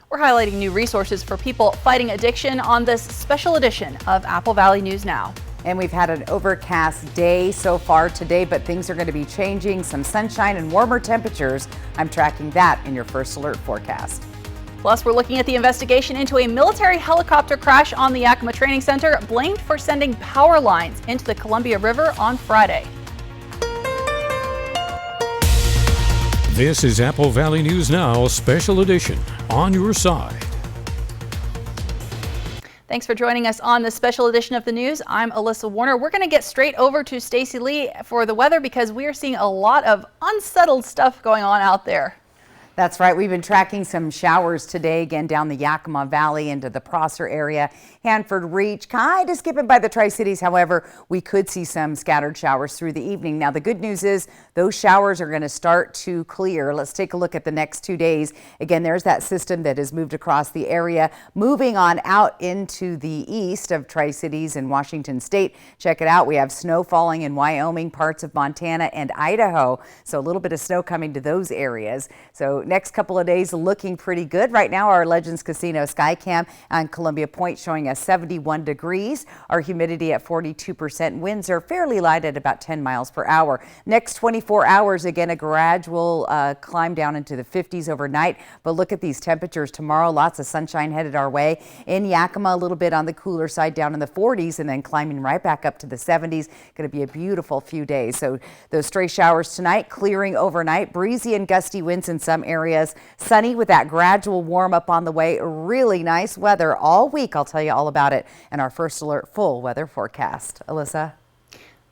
We're highlighting new resources for people fighting addiction on this special edition of Apple Valley News Now. And we've had an overcast day so far today, but things are going to be changing. Some sunshine and warmer temperatures. I'm tracking that in your first alert forecast. Plus, we're looking at the investigation into a military helicopter crash on the Yakima Training Center, blamed for sending power lines into the Columbia River on Friday. This is Apple Valley News Now, special edition, on your side. Thanks for joining us on this special edition of the news. I'm Alyssa Warner. We're going to get straight over to Stacy Lee for the weather because we are seeing a lot of unsettled stuff going on out there. That's right. We've been tracking some showers today, again, down the Yakima Valley into the Prosser area, Hanford Reach, kind of skipping by the Tri-Cities. However, we could see some scattered showers through the evening. Now, the good news is those showers are going to start to clear. Let's take a look at the next 2 days. Again, there's that system that has moved across the area, moving on out into the east of Tri-Cities and Washington State. Check it out. We have snow falling in Wyoming, parts of Montana and Idaho. So a little bit of snow coming to those areas. So next couple of days looking pretty good. Right now, our Legends Casino Skycam on Columbia Point showing us 71 degrees. Our humidity at 42%. Winds are fairly light at about 10 miles per hour. Next 24 hours, again, a gradual climb down into the 50s overnight. But look at these temperatures tomorrow. Lots of sunshine headed our way. In Yakima, a little bit on the cooler side, down in the 40s, and then climbing right back up to the 70s. Going to be a beautiful few days. So those stray showers tonight, clearing overnight. Breezy and gusty winds in some areas. Sunny with that gradual warm up on the way. Really nice weather all week. I'll tell you all about it in our first alert full weather forecast. Alyssa.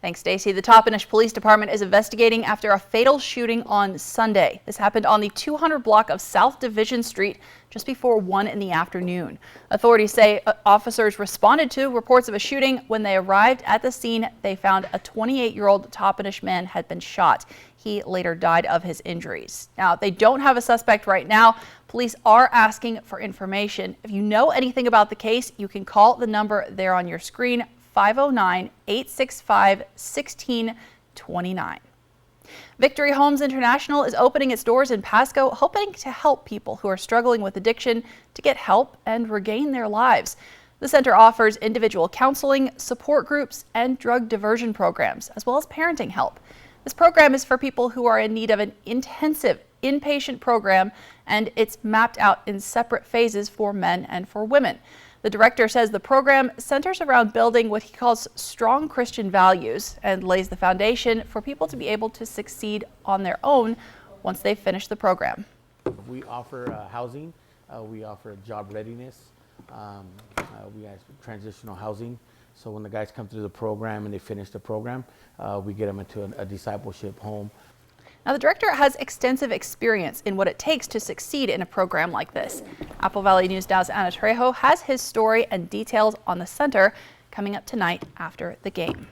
Thanks, Stacy. The Toppenish Police Department is investigating after a fatal shooting on Sunday. This happened on the 200 block of South Division Street just before 1 in the afternoon. Authorities say officers responded to reports of a shooting. When they arrived at the scene, they found a 28-year-old Toppenish man had been shot. He later died of his injuries. Now, they don't have a suspect right now. Police are asking for information. If you know anything about the case, you can call the number there on your screen, 509-865-1629. Victory Homes International is opening its doors in Pasco, hoping to help people who are struggling with addiction to get help and regain their lives. The center offers individual counseling, support groups, and drug diversion programs, as well as parenting help. This program is for people who are in need of an intensive inpatient program, and it's mapped out in separate phases for men and for women. The director says the program centers around building what he calls strong Christian values and lays the foundation for people to be able to succeed on their own once they've finished the program. We offer housing, we offer job readiness, we have transitional housing. So when the guys come through the program and they finish the program, we get them into a discipleship home. Now, the director has extensive experience in what it takes to succeed in a program like this. Apple Valley News Now's Anna Trejo has his story and details on the center coming up tonight after the game.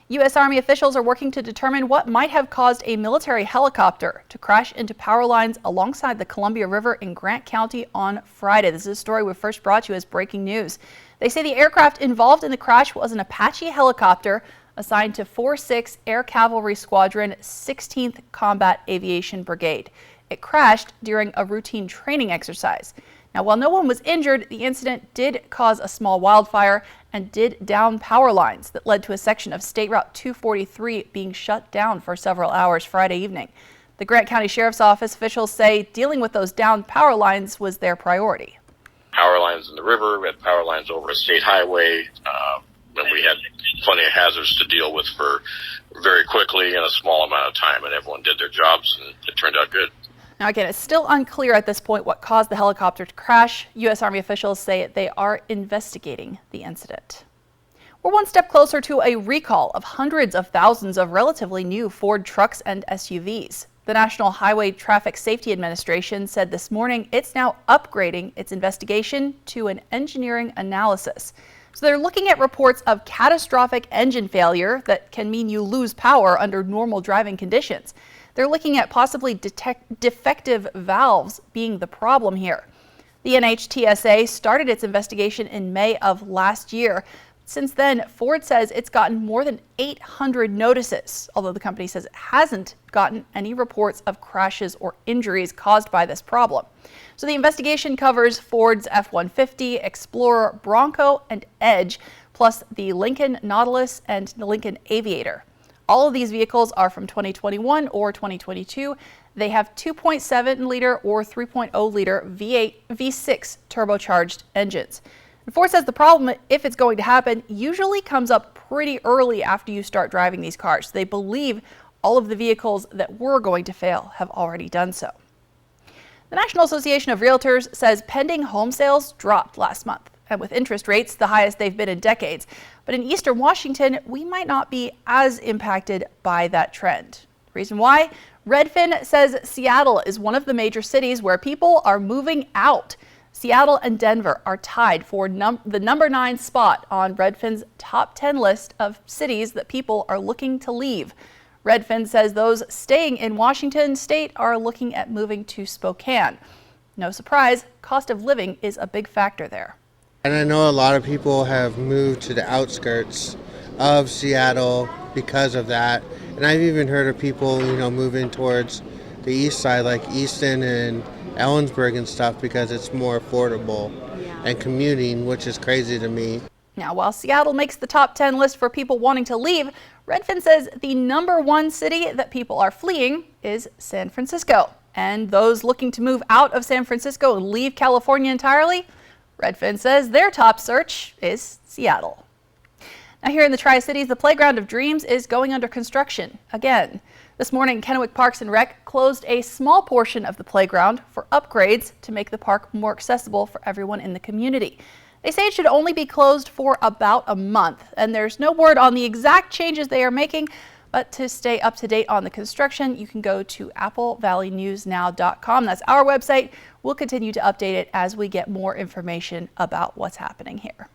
U.S. Army officials are working to determine what might have caused a military helicopter to crash into power lines alongside the Columbia River in Grant County on Friday. This is a story we first brought you as breaking news. They say the aircraft involved in the crash was an Apache helicopter assigned to 4-6 Air Cavalry Squadron 16th Combat Aviation Brigade. It crashed during a routine training exercise. Now, while no one was injured, the incident did cause a small wildfire and did down power lines that led to a section of State Route 243 being shut down for several hours Friday evening. The Grant County Sheriff's Office officials say dealing with those down power lines was their priority. Power lines in the river, we had power lines over a state highway, and we had plenty of hazards to deal with for very quickly in a small amount of time, and everyone did their jobs, and it turned out good. Now, again, it's still unclear at this point what caused the helicopter to crash. U.S. Army officials say they are investigating the incident. We're one step closer to a recall of hundreds of thousands of relatively new Ford trucks and SUVs. The National Highway Traffic Safety Administration said this morning it's now upgrading its investigation to an engineering analysis. So they're looking at reports of catastrophic engine failure that can mean you lose power under normal driving conditions. They're looking at possibly defective valves being the problem here. The NHTSA started its investigation in May of last year, Since then, Ford says it's gotten more than 800 notices, although the company says it hasn't gotten any reports of crashes or injuries caused by this problem. So the investigation covers Ford's F-150, Explorer, Bronco, and Edge, plus the Lincoln Nautilus and the Lincoln Aviator. All of these vehicles are from 2021 or 2022. They have 2.7-liter or 3.0-liter V8, V6 turbocharged engines. And Ford says the problem, if it's going to happen, usually comes up pretty early after you start driving these cars. They believe all of the vehicles that were going to fail have already done so. The National Association of Realtors says pending home sales dropped last month, and with interest rates the highest they've been in decades. But in Eastern Washington, we might not be as impacted by that trend. Reason why? Redfin says Seattle is one of the major cities where people are moving out. Seattle and Denver are tied for the number 9 spot on Redfin's top 10 list of cities that people are looking to leave. Redfin says those staying in Washington state are looking at moving to Spokane. No surprise, cost of living is a big factor there. And I know a lot of people have moved to the outskirts of Seattle because of that. And I've even heard of people, moving towards the east side, like Easton and Ellensburg and stuff, because it's more affordable and commuting, which is crazy to me. Now, while Seattle makes the top 10 list for people wanting to leave, Redfin says the number 1 city that people are fleeing is San Francisco. And those looking to move out of San Francisco and leave California entirely, Redfin says their top search is Seattle. Now, here in the Tri-Cities, the Playground of Dreams is going under construction again. This morning, Kennewick Parks and Rec closed a small portion of the playground for upgrades to make the park more accessible for everyone in the community. They say it should only be closed for about a month, and there's no word on the exact changes they are making. But to stay up to date on the construction, you can go to applevalleynewsnow.com. That's our website. We'll continue to update it as we get more information about what's happening here.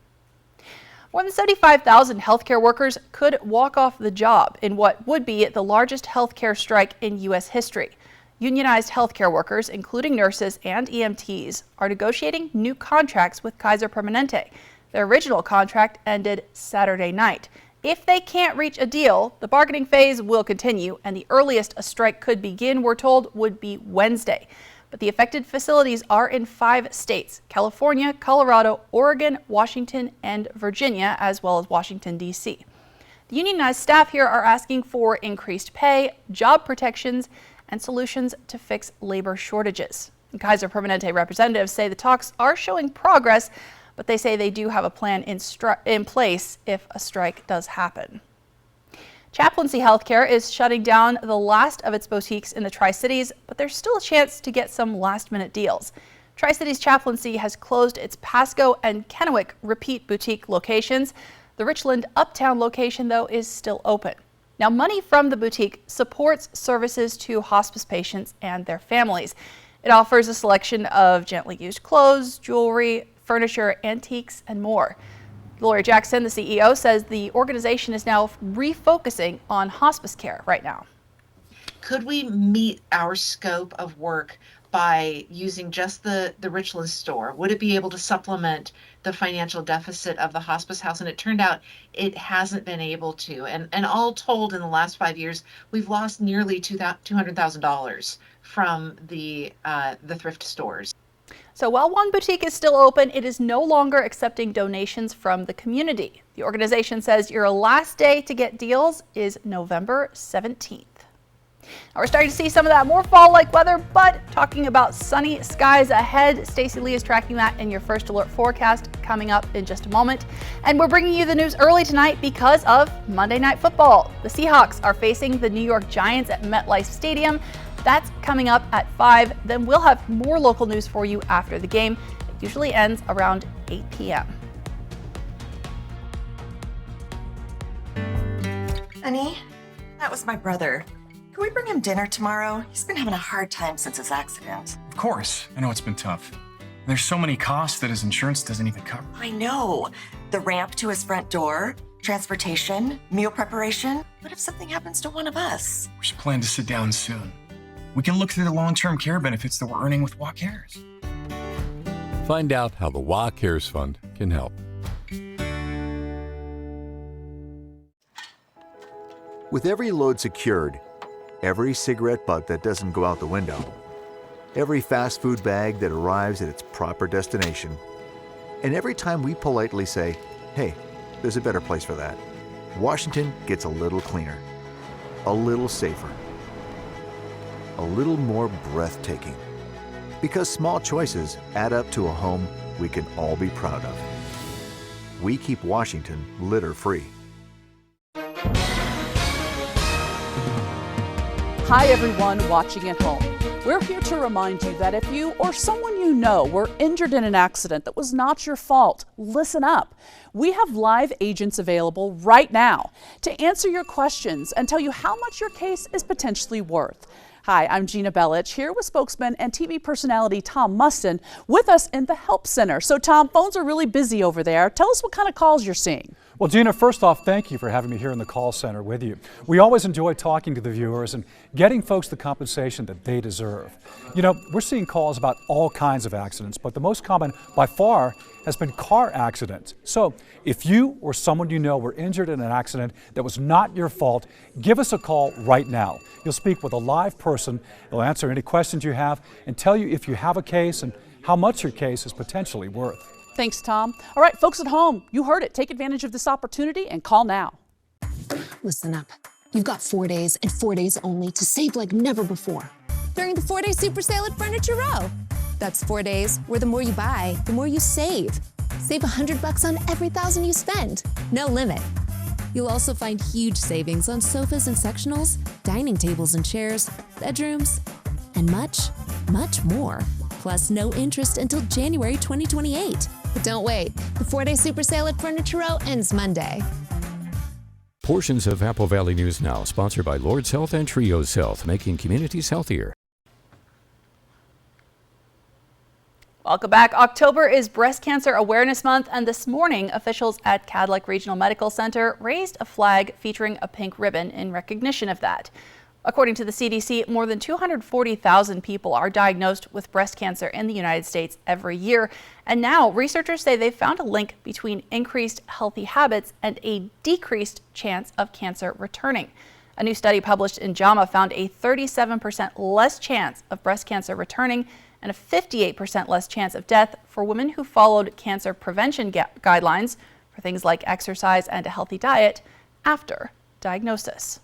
More than 75,000 healthcare workers could walk off the job in what would be the largest healthcare strike in U.S. history. Unionized healthcare workers, including nurses and EMTs, are negotiating new contracts with Kaiser Permanente. Their original contract ended Saturday night. If they can't reach a deal, the bargaining phase will continue, and the earliest a strike could begin, we're told, would be Wednesday. But the affected facilities are in 5 states: California, Colorado, Oregon, Washington, and Virginia, as well as Washington, D.C. The unionized staff here are asking for increased pay, job protections, and solutions to fix labor shortages. And Kaiser Permanente representatives say the talks are showing progress, but they say they do have a plan in place if a strike does happen. Chaplaincy Healthcare is shutting down the last of its boutiques in the Tri-Cities, but there's still a chance to get some last-minute deals. Tri-Cities Chaplaincy has closed its Pasco and Kennewick repeat boutique locations. The Richland Uptown location, though, is still open. Now, money from the boutique supports services to hospice patients and their families. It offers a selection of gently used clothes, jewelry, furniture, antiques, and more. Gloria Jackson, the CEO, says the organization is now refocusing on hospice care right now. Could we meet our scope of work by using just the Richland store? Would it be able to supplement the financial deficit of the hospice house? And it turned out it hasn't been able to. And all told, in the last 5 years, we've lost nearly $200,000 from the thrift stores. So while one boutique is still open, it is no longer accepting donations from the community. The organization says your last day to get deals is November 17th. Now we're starting to see some of that more fall-like weather, but talking about sunny skies ahead. Stacey Lee is tracking that in your First Alert forecast coming up in just a moment. And we're bringing you the news early tonight because of Monday Night Football. The Seahawks are facing the New York Giants at MetLife Stadium. That's coming up at 5. Then we'll have more local news for you after the game. It usually ends around 8 p.m. Honey, that was my brother. Can we bring him dinner tomorrow? He's been having a hard time since his accident. Of course. I know it's been tough. There's so many costs that his insurance doesn't even cover. I know. The ramp to his front door, transportation, meal preparation. What if something happens to one of us? We should plan to sit down soon. We can look through the long-term care benefits that we're earning with WA Cares. Find out how the WA Cares Fund can help. With every load secured, every cigarette butt that doesn't go out the window, every fast food bag that arrives at its proper destination, and every time we politely say, hey, there's a better place for that, Washington gets a little cleaner, a little safer, a little more breathtaking. Because small choices add up to a home we can all be proud of. We keep Washington litter-free. Hi everyone watching at home. We're here to remind you that if you or someone you know were injured in an accident that was not your fault, listen up. We have live agents available right now to answer your questions and tell you how much your case is potentially worth. Hi, I'm Gina Bellich, here with spokesman and TV personality Tom Mustin with us in the Help Center. So Tom, phones are really busy over there. Tell us what kind of calls you're seeing. Well, Gina, first off, thank you for having me here in the call center with you. We always enjoy talking to the viewers and getting folks the compensation that they deserve. You know, we're seeing calls about all kinds of accidents, but the most common by far has been car accidents. So if you or someone you know were injured in an accident that was not your fault, give us a call right now. You'll speak with a live person. They'll answer any questions you have and tell you if you have a case and how much your case is potentially worth. Thanks, Tom. All right, folks at home, you heard it. Take advantage of this opportunity and call now. Listen up. You've got 4 days and 4 days only to save like never before. During the 4-day super sale at Furniture Row. That's 4 days where the more you buy, the more you save. Save $100 on every $1,000 you spend. No limit. You'll also find huge savings on sofas and sectionals, dining tables and chairs, bedrooms, and much, much more. Plus no interest until January 2028. But don't wait. The 4-day super sale at Furniture Row ends Monday. Portions of Apple Valley News Now, sponsored by Lord's Health and Trios Health, making communities healthier. Welcome back. October is Breast Cancer Awareness Month, and this morning, officials at Cadillac Regional Medical Center raised a flag featuring a pink ribbon in recognition of that. According to the CDC, more than 240,000 people are diagnosed with breast cancer in the United States every year. And now researchers say they've found a link between increased healthy habits and a decreased chance of cancer returning. A new study published in JAMA found a 37% less chance of breast cancer returning and a 58% less chance of death for women who followed cancer prevention guidelines for things like exercise and a healthy diet after diagnosis.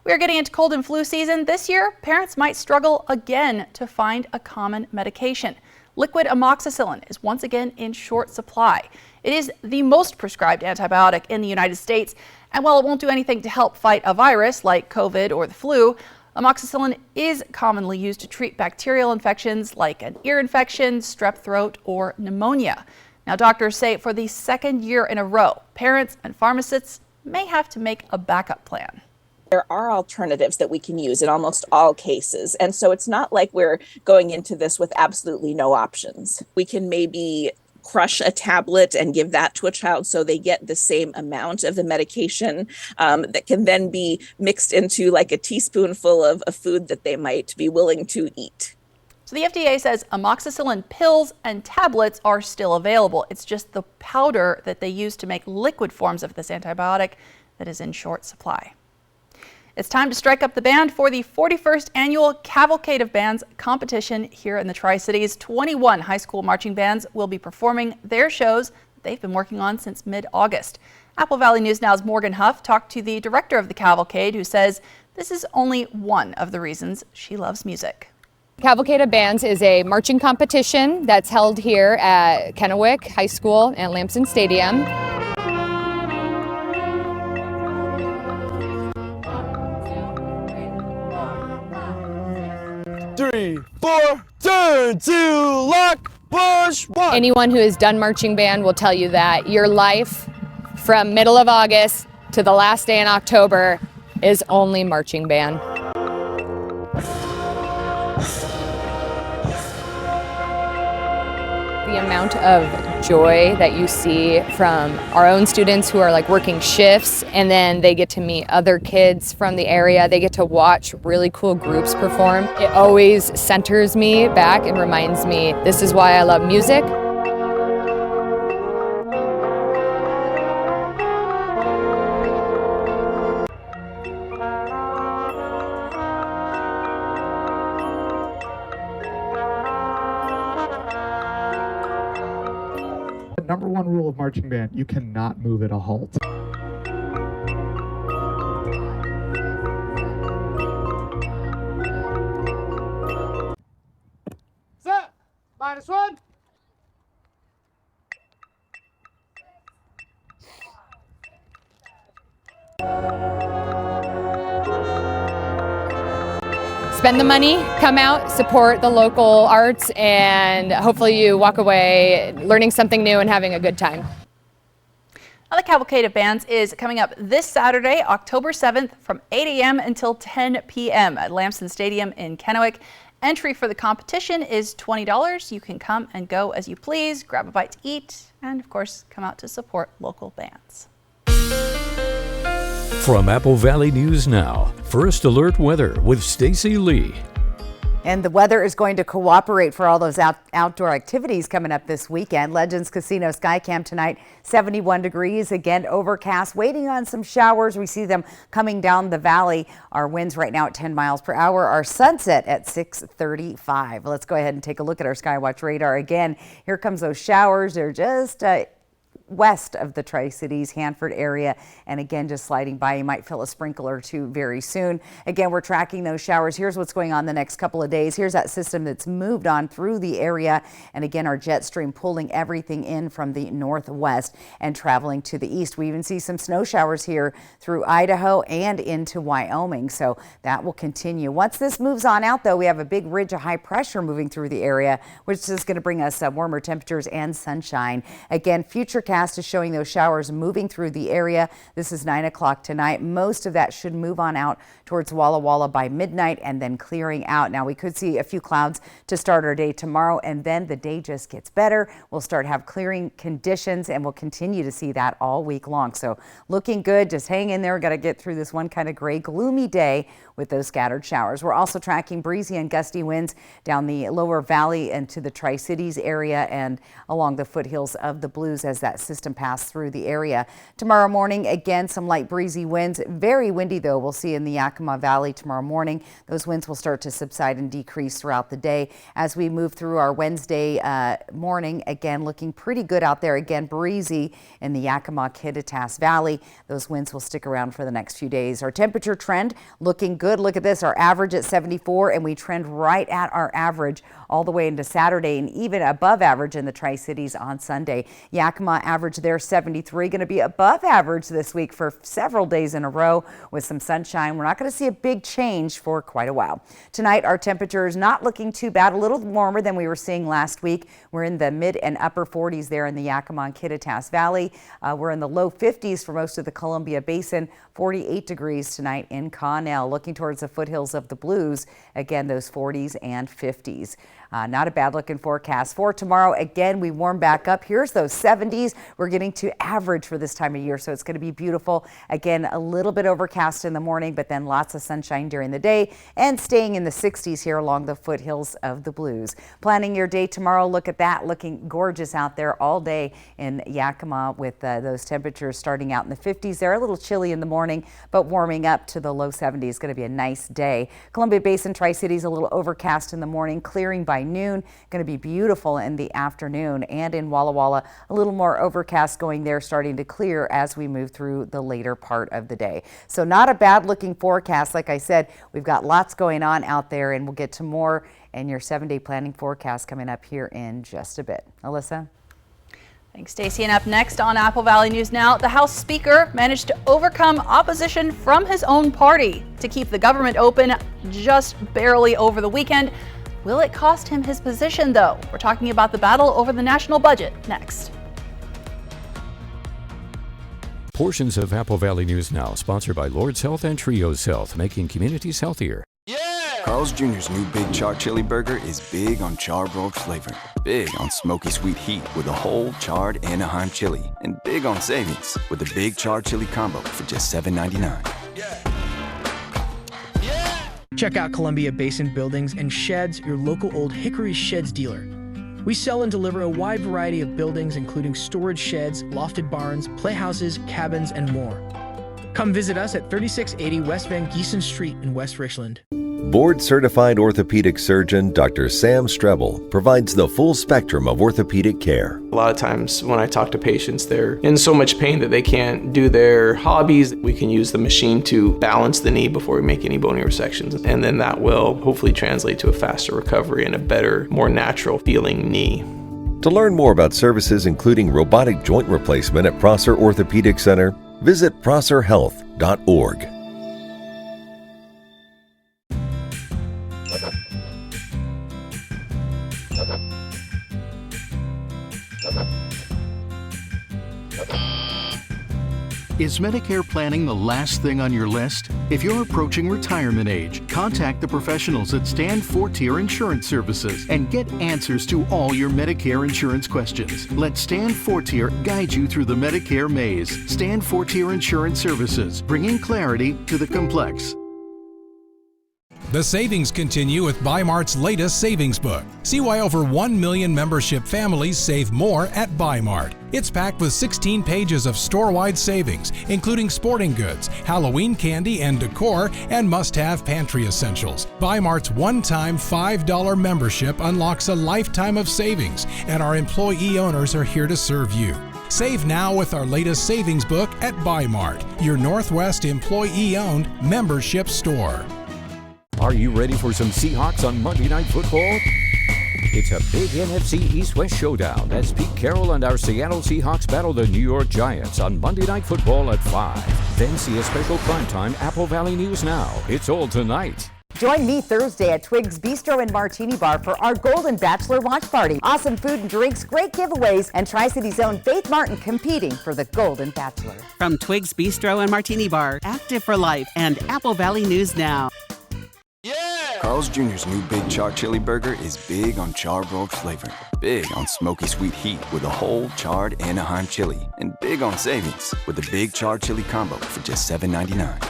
We are getting into cold and flu season. This year, parents might struggle again to find a common medication. Liquid amoxicillin is once again in short supply. It is the most prescribed antibiotic in the United States, and while it won't do anything to help fight a virus like COVID or the flu, amoxicillin is commonly used to treat bacterial infections like an ear infection, strep throat, or pneumonia. Now, doctors say for the second year in a row, parents and pharmacists may have to make a backup plan. There are alternatives that we can use in almost all cases. And so it's not like we're going into this with absolutely no options. We can maybe crush a tablet and give that to a child so they get the same amount of the medication that can then be mixed into like a teaspoonful of a food that they might be willing to eat. So the FDA says amoxicillin pills and tablets are still available. It's just the powder that they use to make liquid forms of this antibiotic that is in short supply. It's time to strike up the band for the 41st annual Cavalcade of Bands competition here in the Tri-Cities. 21 high school marching bands will be performing their shows they've been working on since mid-August. Apple Valley News Now's Morgan Huff talked to the director of the Cavalcade, who says this is only one of the reasons she loves music. Cavalcade of Bands is a marching competition that's held here at Kennewick High School and Lamson Stadium. Three, four, turn, two, lock, push, one. Anyone who has done marching band will tell you that your life from middle of August to the last day in October is only marching band. The amount of joy that you see from our own students who are like working shifts, and then they get to meet other kids from the area. They get to watch really cool groups perform. It always centers me back and reminds me this is why I love music. Number one rule of marching band, you cannot move at a halt. Set. -1. Spend the money, come out, support the local arts, and hopefully you walk away learning something new and having a good time. Now, the Cavalcade of Bands is coming up this Saturday, October 7th from 8 a.m. until 10 p.m. at Lamson Stadium in Kennewick. Entry for the competition is $20. You can come and go as you please, grab a bite to eat, and of course, come out to support local bands. From Apple Valley News Now, First Alert Weather with Stacy Lee. And the weather is going to cooperate for all those outdoor activities coming up this weekend. Legends Casino Skycam tonight, 71 degrees, again overcast, waiting on some showers. We see them coming down the valley. Our winds right now at 10 miles per hour. Our sunset at 6:35. Let's go ahead and take a look at our Skywatch radar again. Here comes those showers. They're just west of the Tri-Cities, Hanford area, and again just sliding by. You might feel a sprinkle or two very soon. Again, we're tracking those showers. Here's what's going on the next couple of days. Here's that system that's moved on through the area, and again our jet stream pulling everything in from the northwest and traveling to the east. We even see some snow showers here through Idaho and into Wyoming, so that will continue. Once this moves on out, though, we have a big ridge of high pressure moving through the area, which is going to bring us warmer temperatures and sunshine. Again, Futurecast is showing those showers moving through the area. This is 9 o'clock tonight. Most of that should move on out towards Walla Walla by midnight and then clearing out. Now we could see a few clouds to start our day tomorrow, and then the day just gets better. We'll start have clearing conditions, and we'll continue to see that all week long. So looking good. Just hang in there. Got to get through this one kind of gray, gloomy day with those scattered showers. We're also tracking breezy and gusty winds down the lower valley into the Tri-Cities area and along the foothills of the Blues as that system passed through the area. Tomorrow morning, again, some light breezy winds. Very windy, though, we'll see in the Yakima Valley tomorrow morning. Those winds will start to subside and decrease throughout the day as we move through our Wednesday morning. Again, looking pretty good out there. Again, breezy in the Yakima Kittitas Valley. Those winds will stick around for the next few days. Our temperature trend looking good. Look at this, our average at 74, and we trend right at our average all the way into Saturday and even above average in the Tri-Cities on Sunday. Yakima average there 73, going to be above average this week for several days in a row with some sunshine. We're not going to see a big change for quite a while. Tonight, our temperature is not looking too bad, a little warmer than we were seeing last week. We're in the mid and upper 40s there in the Yakima and Kittitas Valley. We're in the low 50s for most of the Columbia Basin, 48 degrees tonight in Connell. Looking towards the foothills of the Blues, again, those 40s and 50s. Not a bad looking forecast for tomorrow. Again, we warm back up. Here's those 70s. We're getting to average for this time of year, so it's going to be beautiful. Again, a little bit overcast in the morning, but then lots of sunshine during the day and staying in the 60s here along the foothills of the Blues. Planning your day tomorrow, look at that. Looking gorgeous out there all day in Yakima with those temperatures starting out in the 50s. They're a little chilly in the morning, but warming up to the low 70s. Going to be a nice day. Columbia Basin, Tri-Cities, a little overcast in the morning, clearing by noon. Going to be beautiful in the afternoon. And in Walla Walla, a little more overcast going there, starting to clear as we move through the later part of the day. So not a bad looking forecast. Like I said, we've got lots going on out there, and we'll get to more in your 7-day planning forecast coming up here in just a bit. Alyssa? Thanks, Stacey. And up next on Apple Valley News Now, the House Speaker managed to overcome opposition from his own party to keep the government open just barely over the weekend. Will it cost him his position, though? We're talking about the battle over the national budget next. Portions of Apple Valley News Now, sponsored by Lord's Health and Trios Health, making communities healthier. Carl's Jr.'s new Big Char Chili Burger is big on charbroiled flavor, big on smoky sweet heat with a whole charred Anaheim chili, and big on savings with a Big Char Chili Combo for just $7.99. Check out Columbia Basin Buildings and Sheds, your local Old Hickory Sheds dealer. We sell and deliver a wide variety of buildings, including storage sheds, lofted barns, playhouses, cabins, and more. Come visit us at 3680 West Van Giesen Street in West Richland. Board-certified orthopedic surgeon Dr. Sam Strebel provides the full spectrum of orthopedic care. A lot of times when I talk to patients, they're in so much pain that they can't do their hobbies. We can use the machine to balance the knee before we make any bony resections, and then that will hopefully translate to a faster recovery and a better, more natural feeling knee. To learn more about services including robotic joint replacement at Prosser Orthopedic Center, visit prosserhealth.org. Is Medicare planning the last thing on your list? If you're approaching retirement age, contact the professionals at Stand Fortier Insurance Services and get answers to all your Medicare insurance questions. Let Stand Fortier guide you through the Medicare maze. Stand Fortier Insurance Services, bringing clarity to the complex. The savings continue with Bi-Mart's latest savings book. See why over 1 million membership families save more at Bi-Mart. It's packed with 16 pages of store-wide savings, including sporting goods, Halloween candy and decor, and must-have pantry essentials. Bi-Mart's one-time $5 membership unlocks a lifetime of savings, and our employee owners are here to serve you. Save now with our latest savings book at Bi-Mart, your Northwest employee-owned membership store. Are you ready for some Seahawks on Monday Night Football? It's a big NFC East-West showdown as Pete Carroll and our Seattle Seahawks battle the New York Giants on Monday Night Football at 5. Then see a special primetime Apple Valley News Now. It's all tonight. Join me Thursday at Twig's Bistro and Martini Bar for our Golden Bachelor watch party. Awesome food and drinks, great giveaways, and Tri-City's own Faith Martin competing for the Golden Bachelor. From Twig's Bistro and Martini Bar, Active for Life, and Apple Valley News Now. Carl's Jr.'s new Big Char Chili Burger is big on charbroiled flavor, big on smoky sweet heat with a whole charred Anaheim chili, and big on savings with the Big Char Chili Combo for just $7.99.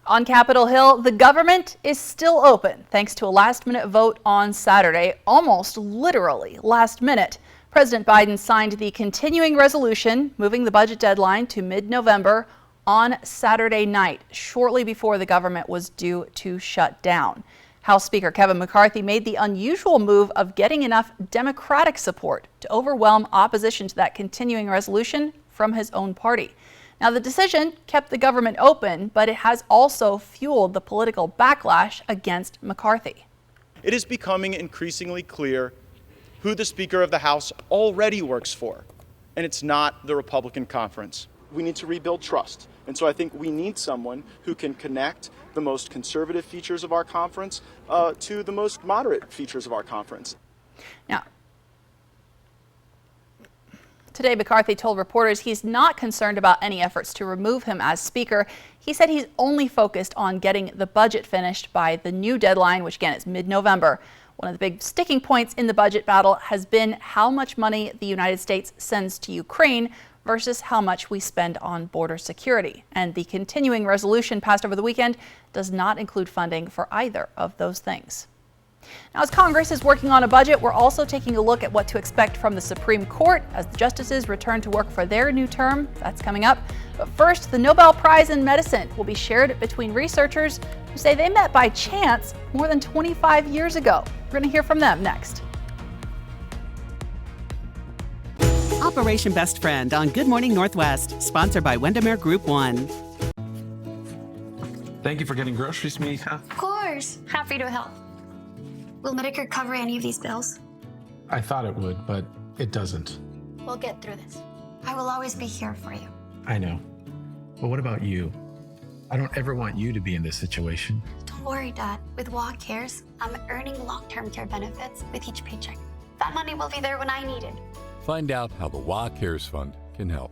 On Capitol Hill, the government is still open thanks to a last-minute vote on Saturday, almost literally last minute. President Biden signed the continuing resolution, moving the budget deadline to mid-November on Saturday night, shortly before the government was due to shut down. House Speaker Kevin McCarthy made the unusual move of getting enough Democratic support to overwhelm opposition to that continuing resolution from his own party. Now, the decision kept the government open, but it has also fueled the political backlash against McCarthy. It is becoming increasingly clear who the Speaker of the House already works for, and it's not the Republican conference. We need to rebuild trust, and so I think we need someone who can connect the most conservative features of our conference to the most moderate features of our conference. Now, today McCarthy told reporters he's not concerned about any efforts to remove him as Speaker. He said he's only focused on getting the budget finished by the new deadline, which again is mid-November. One of the big sticking points in the budget battle has been how much money the United States sends to Ukraine versus how much we spend on border security. And the continuing resolution passed over the weekend does not include funding for either of those things. Now, as Congress is working on a budget, we're also taking a look at what to expect from the Supreme Court as the justices return to work for their new term. That's coming up. But first, the Nobel Prize in Medicine will be shared between researchers who say they met by chance more than 25 years ago. We're going to hear from them next. Operation Best Friend on Good Morning Northwest, sponsored by Windermere Group 1. Thank you for getting groceries, Mika. Of course. Happy to help. Will Medicare cover any of these bills? I thought it would, but it doesn't. We'll get through this. I will always be here for you. I know. But what about you? I don't ever want you to be in this situation. Don't worry, Dad. With WA Cares, I'm earning long-term care benefits with each paycheck. That money will be there when I need it. Find out how the WA Cares Fund can help.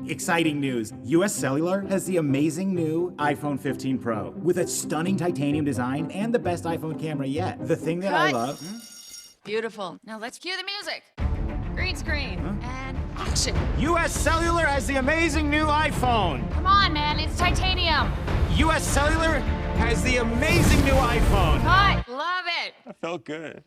Exciting news. US Cellular has the amazing new iPhone 15 Pro with a stunning titanium design and the best iPhone camera yet. The thing that I love... Beautiful. Now let's cue the music. Green screen and action. US Cellular has the amazing new iPhone. Come on, man. It's titanium. US Cellular has the amazing new iPhone. Cut. Love it. That felt good.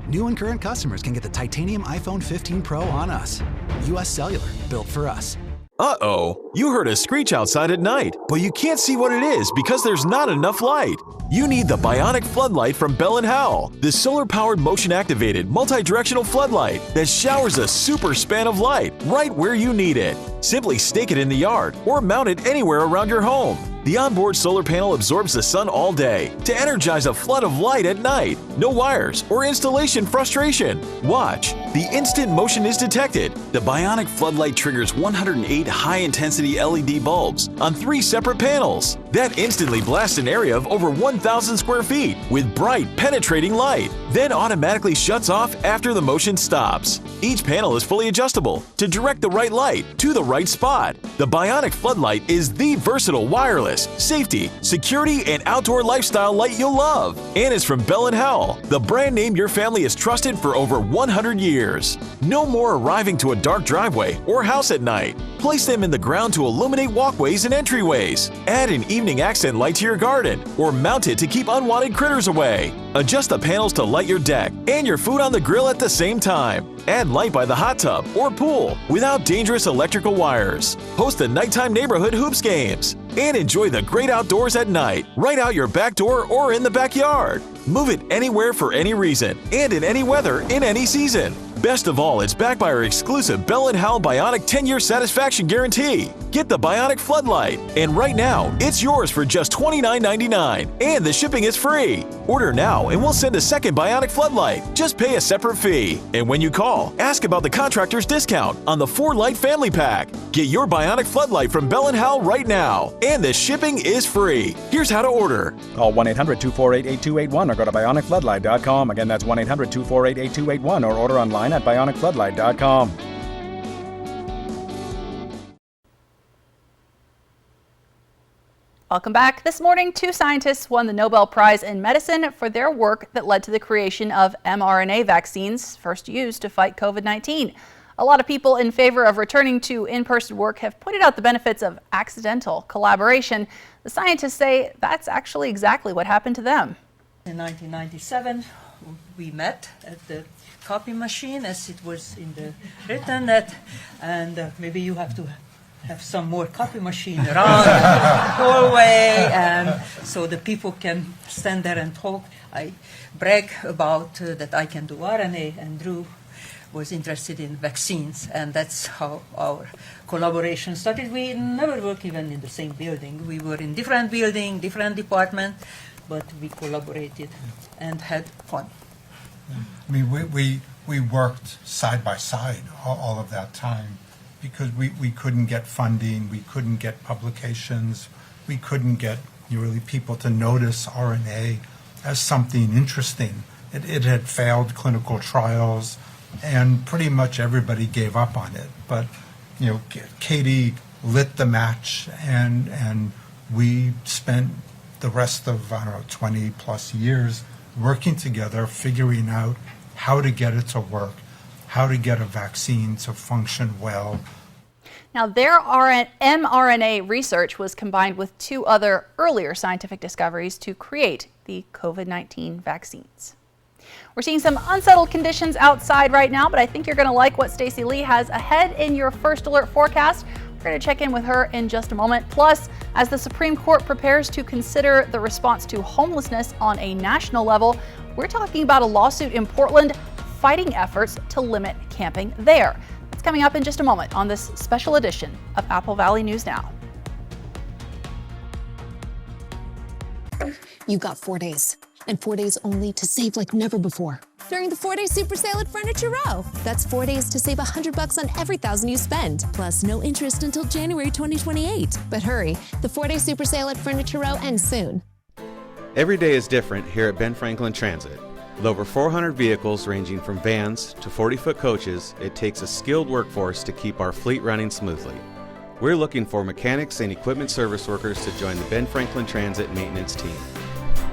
New and current customers can get the titanium iPhone 15 Pro on us. US Cellular, built for us. Uh-oh, you heard a screech outside at night, but you can't see what it is because there's not enough light. You need the Bionic Floodlight from Bell & Howell, the solar-powered motion-activated multi-directional floodlight that showers a super span of light right where you need it. Simply stake it in the yard or mount it anywhere around your home. The onboard solar panel absorbs the sun all day to energize a flood of light at night. No wires or installation frustration. Watch. The instant motion is detected. The Bionic Floodlight triggers 108 high-intensity LED bulbs on 3 separate panels. That instantly blasts an area of over 1,000 square feet with bright, penetrating light, then automatically shuts off after the motion stops. Each panel is fully adjustable to direct the right light to the right spot. The Bionic Floodlight is the versatile wireless, safety, security, and outdoor lifestyle light you'll love, and is from Bell & Howell, the brand name your family has trusted for over 100 years. No more arriving to a dark driveway or house at night. Place them in the ground to illuminate walkways and entryways. Add an evening accent light to your garden, or mount it to keep unwanted critters away. Adjust the panels to light your deck and your food on the grill at the same time. Add light by the hot tub or pool without dangerous electrical wires. Host the nighttime neighborhood hoops games. And enjoy the great outdoors at night, right out your back door or in the backyard. Move it anywhere for any reason and in any weather in any season. Best of all, it's backed by our exclusive Bell & Howell Bionic 10-year satisfaction guarantee. Get the Bionic Floodlight, and right now, it's yours for just $29.99, and the shipping is free. Order now, and we'll send a second Bionic Floodlight. Just pay a separate fee. And when you call, ask about the contractor's discount on the 4-light family pack. Get your Bionic Floodlight from Bell & Howell right now, and the shipping is free. Here's how to order. Call 1-800-248-8281 or go to BionicFloodlight.com. Again, that's 1-800-248-8281 or order online at BionicFloodlight.com. Welcome back. This morning, 2 scientists won the Nobel Prize in Medicine for their work that led to the creation of mRNA vaccines, first used to fight COVID-19. A lot of people in favor of returning to in-person work have pointed out the benefits of accidental collaboration. The scientists say that's actually exactly what happened to them. In 1997, we met at the copy machine, as it was in the written that, and maybe you have to have some more copy machine around the hallway, and so the people can stand there and talk. I brag about that I can do RNA, and Drew was interested in vaccines, and that's how our collaboration started. We never worked even in the same building. We were in different building, different department, but we collaborated and had fun. I mean, we worked side by side all of that time because we couldn't get funding, we couldn't get publications, we couldn't get really people to notice RNA as something interesting. It had failed clinical trials, and pretty much everybody gave up on it. But Katie lit the match, and we spent the rest of 20 plus years working together, figuring out how to get it to work, how to get a vaccine to function well. Now, their mRNA research was combined with 2 other earlier scientific discoveries to create the COVID-19 vaccines. We're seeing some unsettled conditions outside right now, but I think you're going to like what Stacey Lee has ahead in your First Alert forecast. We're going to check in with her in just a moment. Plus, as the Supreme Court prepares to consider the response to homelessness on a national level, we're talking about a lawsuit in Portland fighting efforts to limit camping there. That's coming up in just a moment on this special edition of Apple Valley News Now. You've got 4 days, and 4 days only to save like never before. During the 4-day super sale at Furniture Row. That's 4 days to save $100 on every $1,000 you spend, plus no interest until January 2028. But hurry, the 4-day super sale at Furniture Row ends soon. Every day is different here at Ben Franklin Transit. With over 400 vehicles ranging from vans to 40-foot coaches, it takes a skilled workforce to keep our fleet running smoothly. We're looking for mechanics and equipment service workers to join the Ben Franklin Transit maintenance team.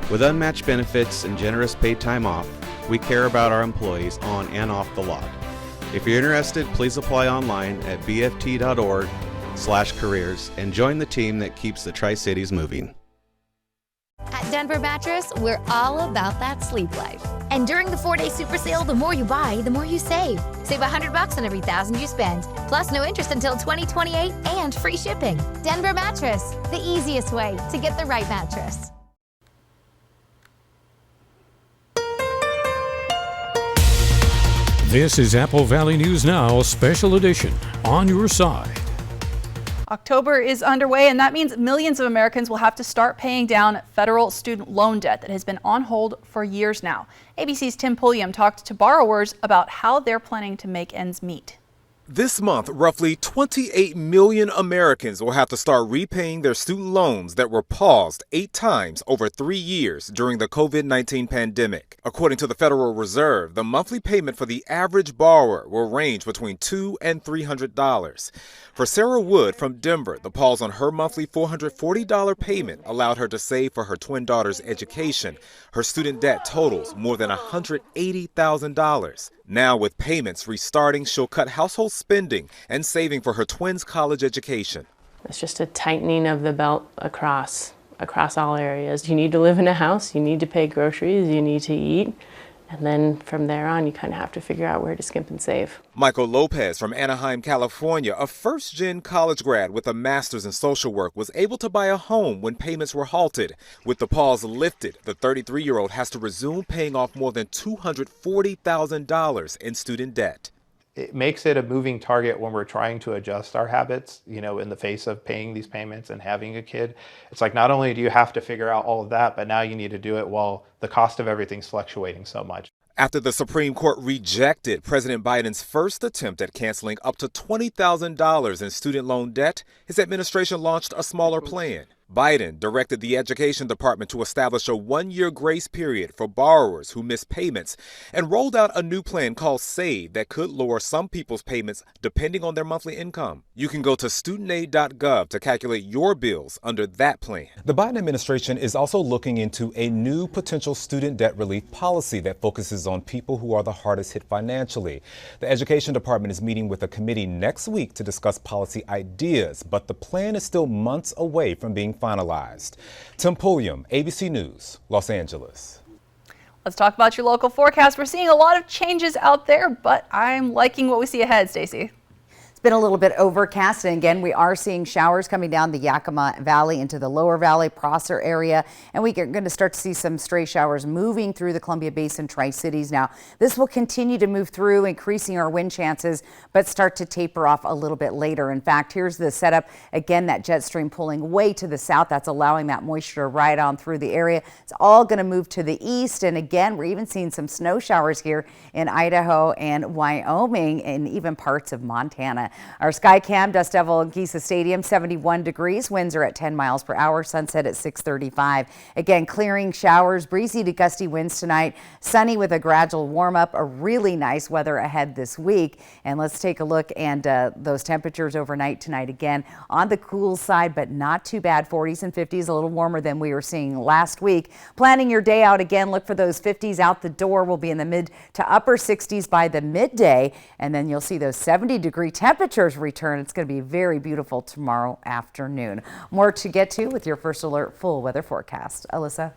With unmatched benefits and generous paid time off, we care about our employees on and off the lot. If you're interested, please apply online at bft.org/careers and join the team that keeps the Tri-Cities moving. At At Denver Mattress, we're all about that sleep life. And during the 4-day super sale, the more you buy, the more you save. Save $100 on every $1,000 you spend. Plus no interest until 2028 and free shipping. Denver Mattress, the easiest way to get the right mattress. This is Apple Valley News Now, special edition, on your side. October is underway, and that means millions of Americans will have to start paying down federal student loan debt that has been on hold for years now. ABC's Tim Pulliam talked to borrowers about how they're planning to make ends meet. This month, roughly 28 million Americans will have to start repaying their student loans that were paused 8 times over 3 years during the COVID-19 pandemic. According to the Federal Reserve, the monthly payment for the average borrower will range between $200 and $300. For Sarah Wood from Denver, the pause on her monthly $440 payment allowed her to save for her twin daughter's education. Her student debt totals more than $180,000. Now, with payments restarting, she'll cut household spending and saving for her twins' college education. It's just a tightening of the belt across all areas. You need to live in a house, you need to pay groceries, you need to eat, and then from there on, you kind of have to figure out where to skimp and save. Michael Lopez from Anaheim, California, a first-gen college grad with a master's in social work, was able to buy a home when payments were halted. With the pause lifted, the 33-year-old has to resume paying off more than $240,000 in student debt. It makes it a moving target when we're trying to adjust our habits, in the face of paying these payments and having a kid. It's like not only do you have to figure out all of that, but now you need to do it while the cost of everything's fluctuating so much. After the Supreme Court rejected President Biden's first attempt at canceling up to $20,000 in student loan debt, his administration launched a smaller plan. Biden directed the Education Department to establish a 1-year grace period for borrowers who miss payments and rolled out a new plan called SAVE that could lower some people's payments depending on their monthly income. You can go to studentaid.gov to calculate your bills under that plan. The Biden administration is also looking into a new potential student debt relief policy that focuses on people who are the hardest hit financially. The Education Department is meeting with a committee next week to discuss policy ideas, but the plan is still months away from being finalized. Tim Pulliam, ABC News, Los Angeles. Let's talk about your local forecast. We're seeing a lot of changes out there, but I'm liking what we see ahead, Stacey. It's been a little bit overcast, and again, we are seeing showers coming down the Yakima Valley into the lower valley, Prosser area, and we're going to start to see some stray showers moving through the Columbia Basin Tri-Cities now. This will continue to move through, increasing our wind chances, but start to taper off a little bit later. In fact, here's the setup. Again, that jet stream pulling way to the south. That's allowing that moisture to ride on through the area. It's all going to move to the east, and again, we're even seeing some snow showers here in Idaho and Wyoming and even parts of Montana. Our Skycam, Dust Devil and Giza Stadium, 71 degrees. Winds are at 10 miles per hour. Sunset at 6:35. Again, clearing showers, breezy to gusty winds tonight. Sunny with a gradual warm up. A really nice weather ahead this week. And let's take a look and those temperatures overnight tonight. Again, on the cool side, but not too bad. 40s and 50s, a little warmer than we were seeing last week. Planning your day out again, look for those 50s out the door. We'll be in the mid to upper 60s by the midday. And then you'll see those 70-degree temperatures return. It's going to be very beautiful tomorrow afternoon. More to get to with your First Alert full weather forecast. Alyssa.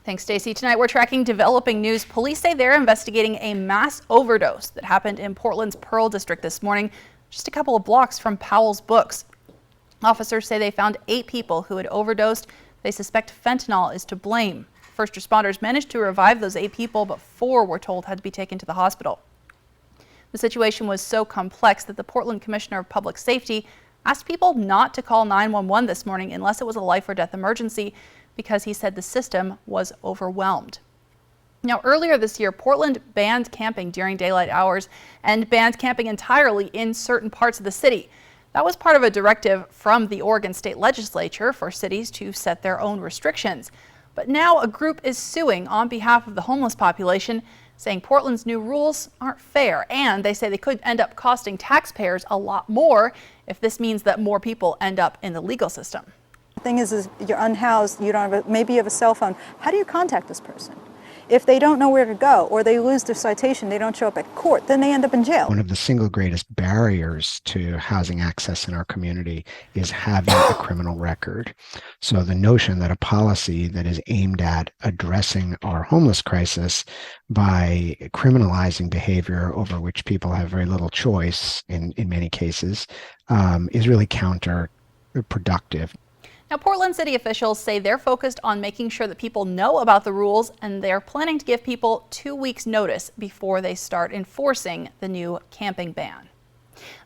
Thanks, Stacey. Tonight we're tracking developing news. Police say they're investigating a mass overdose that happened in Portland's Pearl District this morning, just a couple of blocks from Powell's Books. Officers say they found 8 people who had overdosed. They suspect fentanyl is to blame. First responders managed to revive those 8 people, but 4 were told had to be taken to the hospital. The situation was so complex that the Portland Commissioner of Public Safety asked people not to call 911 this morning unless it was a life or death emergency, because he said the system was overwhelmed. Now, earlier this year, Portland banned camping during daylight hours and banned camping entirely in certain parts of the city. That was part of a directive from the Oregon State Legislature for cities to set their own restrictions. But now a group is suing on behalf of the homeless population, saying Portland's new rules aren't fair, and they say they could end up costing taxpayers a lot more if this means that more people end up in the legal system. The thing is you're unhoused, you don't have maybe you have a cell phone. How do you contact this person? If they don't know where to go or they lose their citation, they don't show up at court, then they end up in jail. One of the single greatest barriers to housing access in our community is having a criminal record. So the notion that a policy that is aimed at addressing our homeless crisis by criminalizing behavior over which people have very little choice in many cases is really counterproductive. Now, Portland city officials say they're focused on making sure that people know about the rules, and they're planning to give people 2 weeks notice before they start enforcing the new camping ban.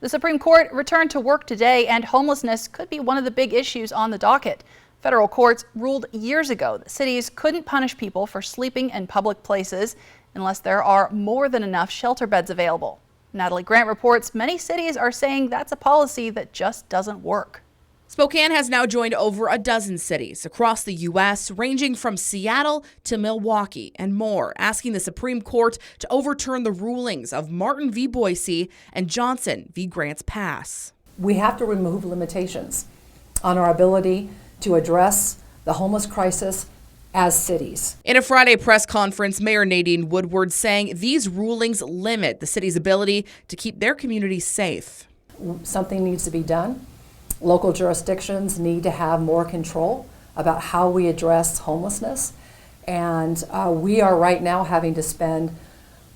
The Supreme Court returned to work today, and homelessness could be one of the big issues on the docket. Federal courts ruled years ago that cities couldn't punish people for sleeping in public places unless there are more than enough shelter beds available. Natalie Grant reports many cities are saying that's a policy that just doesn't work. Spokane has now joined over a dozen cities across the U.S., ranging from Seattle to Milwaukee and more, asking the Supreme Court to overturn the rulings of Martin v. Boise and Johnson v. Grants Pass. We have to remove limitations on our ability to address the homeless crisis as cities. In a Friday press conference, Mayor Nadine Woodward saying these rulings limit the city's ability to keep their communities safe. Something needs to be done. Local jurisdictions need to have more control about how we address homelessness. And we are right now having to spend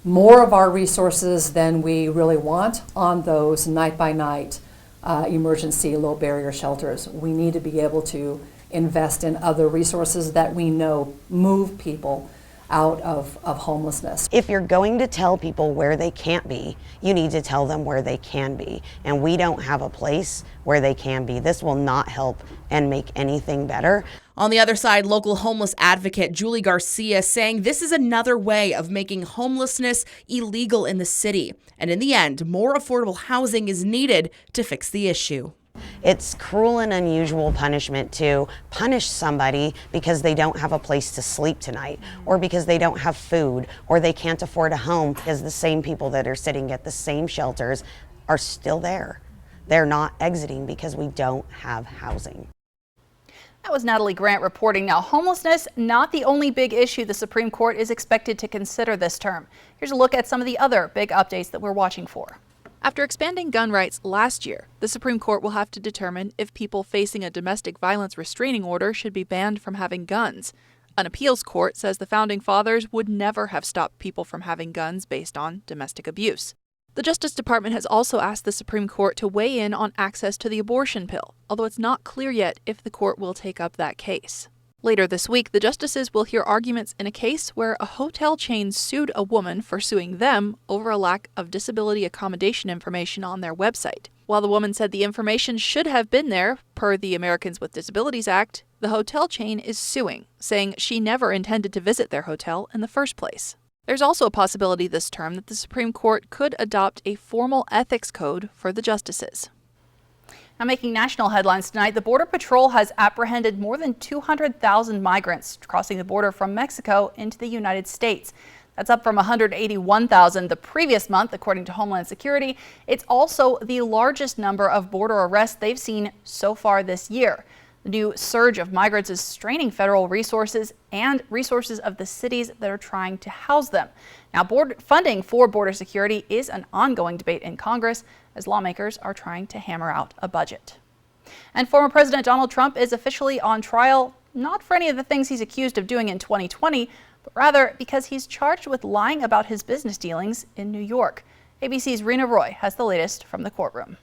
more of our resources than we really want on those night-by-night emergency low barrier shelters. We need to be able to invest in other resources that we know move people out of homelessness. If you're going to tell people where they can't be, you need to tell them where they can be. And we don't have a place where they can be. This will not help and make anything better. On the other side, local homeless advocate Julie Garcia saying this is another way of making homelessness illegal in the city. And in the end, more affordable housing is needed to fix the issue. It's cruel and unusual punishment to punish somebody because they don't have a place to sleep tonight, or because they don't have food, or they can't afford a home, because the same people that are sitting at the same shelters are still there. They're not exiting because we don't have housing. That was Natalie Grant reporting. Now, homelessness, not the only big issue the Supreme Court is expected to consider this term. Here's a look at some of the other big updates that we're watching for. After expanding gun rights last year, the Supreme Court will have to determine if people facing a domestic violence restraining order should be banned from having guns. An appeals court says the Founding Fathers would never have stopped people from having guns based on domestic abuse. The Justice Department has also asked the Supreme Court to weigh in on access to the abortion pill, although it's not clear yet if the court will take up that case. Later this week, the justices will hear arguments in a case where a hotel chain sued a woman for suing them over a lack of disability accommodation information on their website. While the woman said the information should have been there, per the Americans with Disabilities Act, the hotel chain is suing, saying she never intended to visit their hotel in the first place. There's also a possibility this term that the Supreme Court could adopt a formal ethics code for the justices. Now, making national headlines tonight, the Border Patrol has apprehended more than 200,000 migrants crossing the border from Mexico into the United States. That's up from 181,000 the previous month, according to Homeland Security. It's also the largest number of border arrests they've seen so far this year. The new surge of migrants is straining federal resources and resources of the cities that are trying to house them. Now, funding for border security is an ongoing debate in Congress as lawmakers are trying to hammer out a budget. And former President Donald Trump is officially on trial, not for any of the things he's accused of doing in 2020, but rather because he's charged with lying about his business dealings in New York. ABC's Rena Roy has the latest from the courtroom.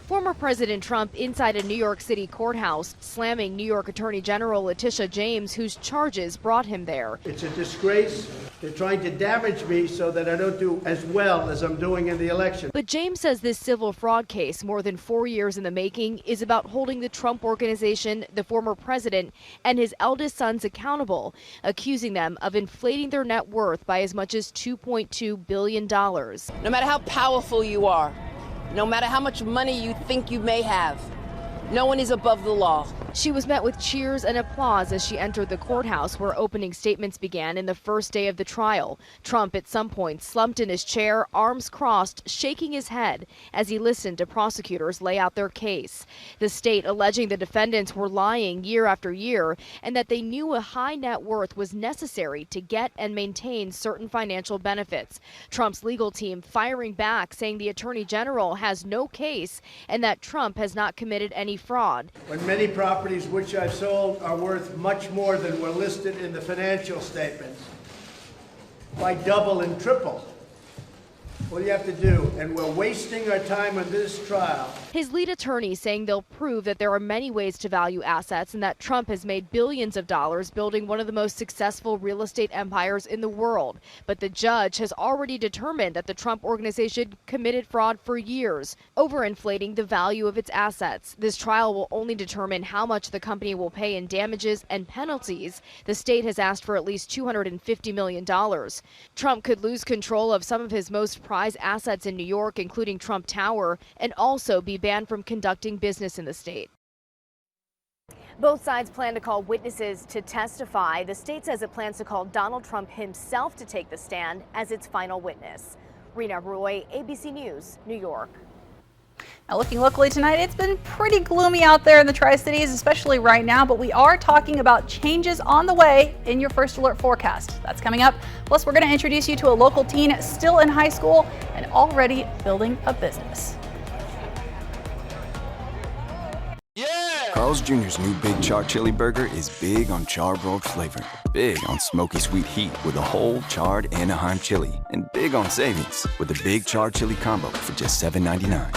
Former President Trump inside a New York City courthouse, slamming New York Attorney General Letitia James, whose charges brought him there. It's a disgrace. They're trying to damage me so that I don't do as well as I'm doing in the election. But James says this civil fraud case, more than 4 years in the making, is about holding the Trump Organization, the former president, and his eldest sons accountable, accusing them of inflating their net worth by as much as $2.2 billion. No matter how powerful you are, no matter how much money you think you may have, no one is above the law. She was met with cheers and applause as she entered the courthouse where opening statements began in the first day of the trial. Trump at some point slumped in his chair, arms crossed, shaking his head as he listened to prosecutors lay out their case. The state alleging the defendants were lying year after year and that they knew a high net worth was necessary to get and maintain certain financial benefits. Trump's legal team firing back, saying the Attorney General has no case and that Trump has not committed any fraud. When many properties which I've sold are worth much more than were listed in the financial statements, by double and triple. What do you have to do? And we're wasting our time on this trial. His lead attorney saying they'll prove that there are many ways to value assets and that Trump has made billions of dollars building one of the most successful real estate empires in the world. But the judge has already determined that the Trump Organization committed fraud for years, overinflating the value of its assets. This trial will only determine how much the company will pay in damages and penalties. The state has asked for at least $250 million. Trump could lose control of some of his most prized assets in New York, including Trump Tower, and also be banned from conducting business in the state. Both sides plan to call witnesses to testify. The state says it plans to call Donald Trump himself to take the stand as its final witness. Rena Roy, ABC News, New York. Now, looking locally tonight, it's been pretty gloomy out there in the Tri-Cities, especially right now, but we are talking about changes on the way in your First Alert forecast. That's coming up. Plus, we're going to introduce you to a local teen still in high school and already building a business. Carl's Jr.'s new Big Char Chili Burger is big on charbroiled flavor, big on smoky sweet heat with a whole charred Anaheim chili, and big on savings with a Big Char Chili Combo for just $7.99.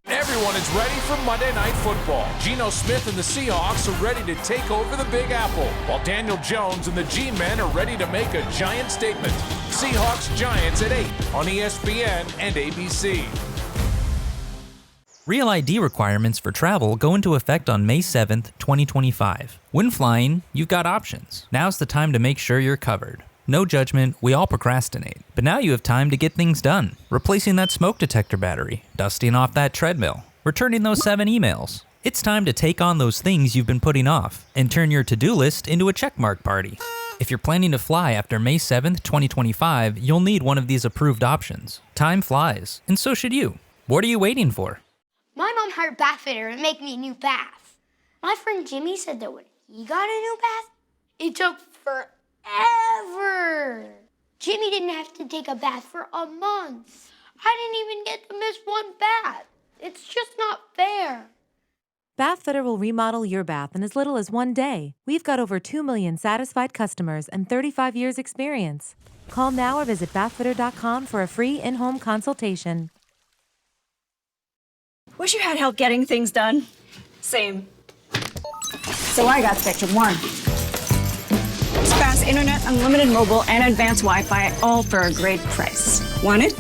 Everyone is ready for Monday Night Football. Geno Smith and the Seahawks are ready to take over the Big Apple, while Daniel Jones and the G-Men are ready to make a giant statement. Seahawks-Giants at 8 on ESPN and ABC. Real ID requirements for travel go into effect on May 7th, 2025. When flying, you've got options. Now's the time to make sure you're covered. No judgment, we all procrastinate. But now you have time to get things done. Replacing that smoke detector battery, dusting off that treadmill, returning those 7 emails. It's time to take on those things you've been putting off and turn your to-do list into a checkmark party. If you're planning to fly after May 7th, 2025, you'll need one of these approved options. Time flies, and so should you. What are you waiting for? My mom hired a bath fitter to make me a new bath. My friend Jimmy said that when he got a new bath, it took forever. Jimmy didn't have to take a bath for a month. I didn't even get to miss one bath. It's just not fair. Bath Fitter will remodel your bath in as little as one day. We've got over 2 million satisfied customers and 35 years experience. Call now or visit bathfitter.com for a free in-home consultation. Wish you had help getting things done. Same. So I got Spectrum One. It's fast internet, unlimited mobile, and advanced Wi-Fi, all for a great price. Want it?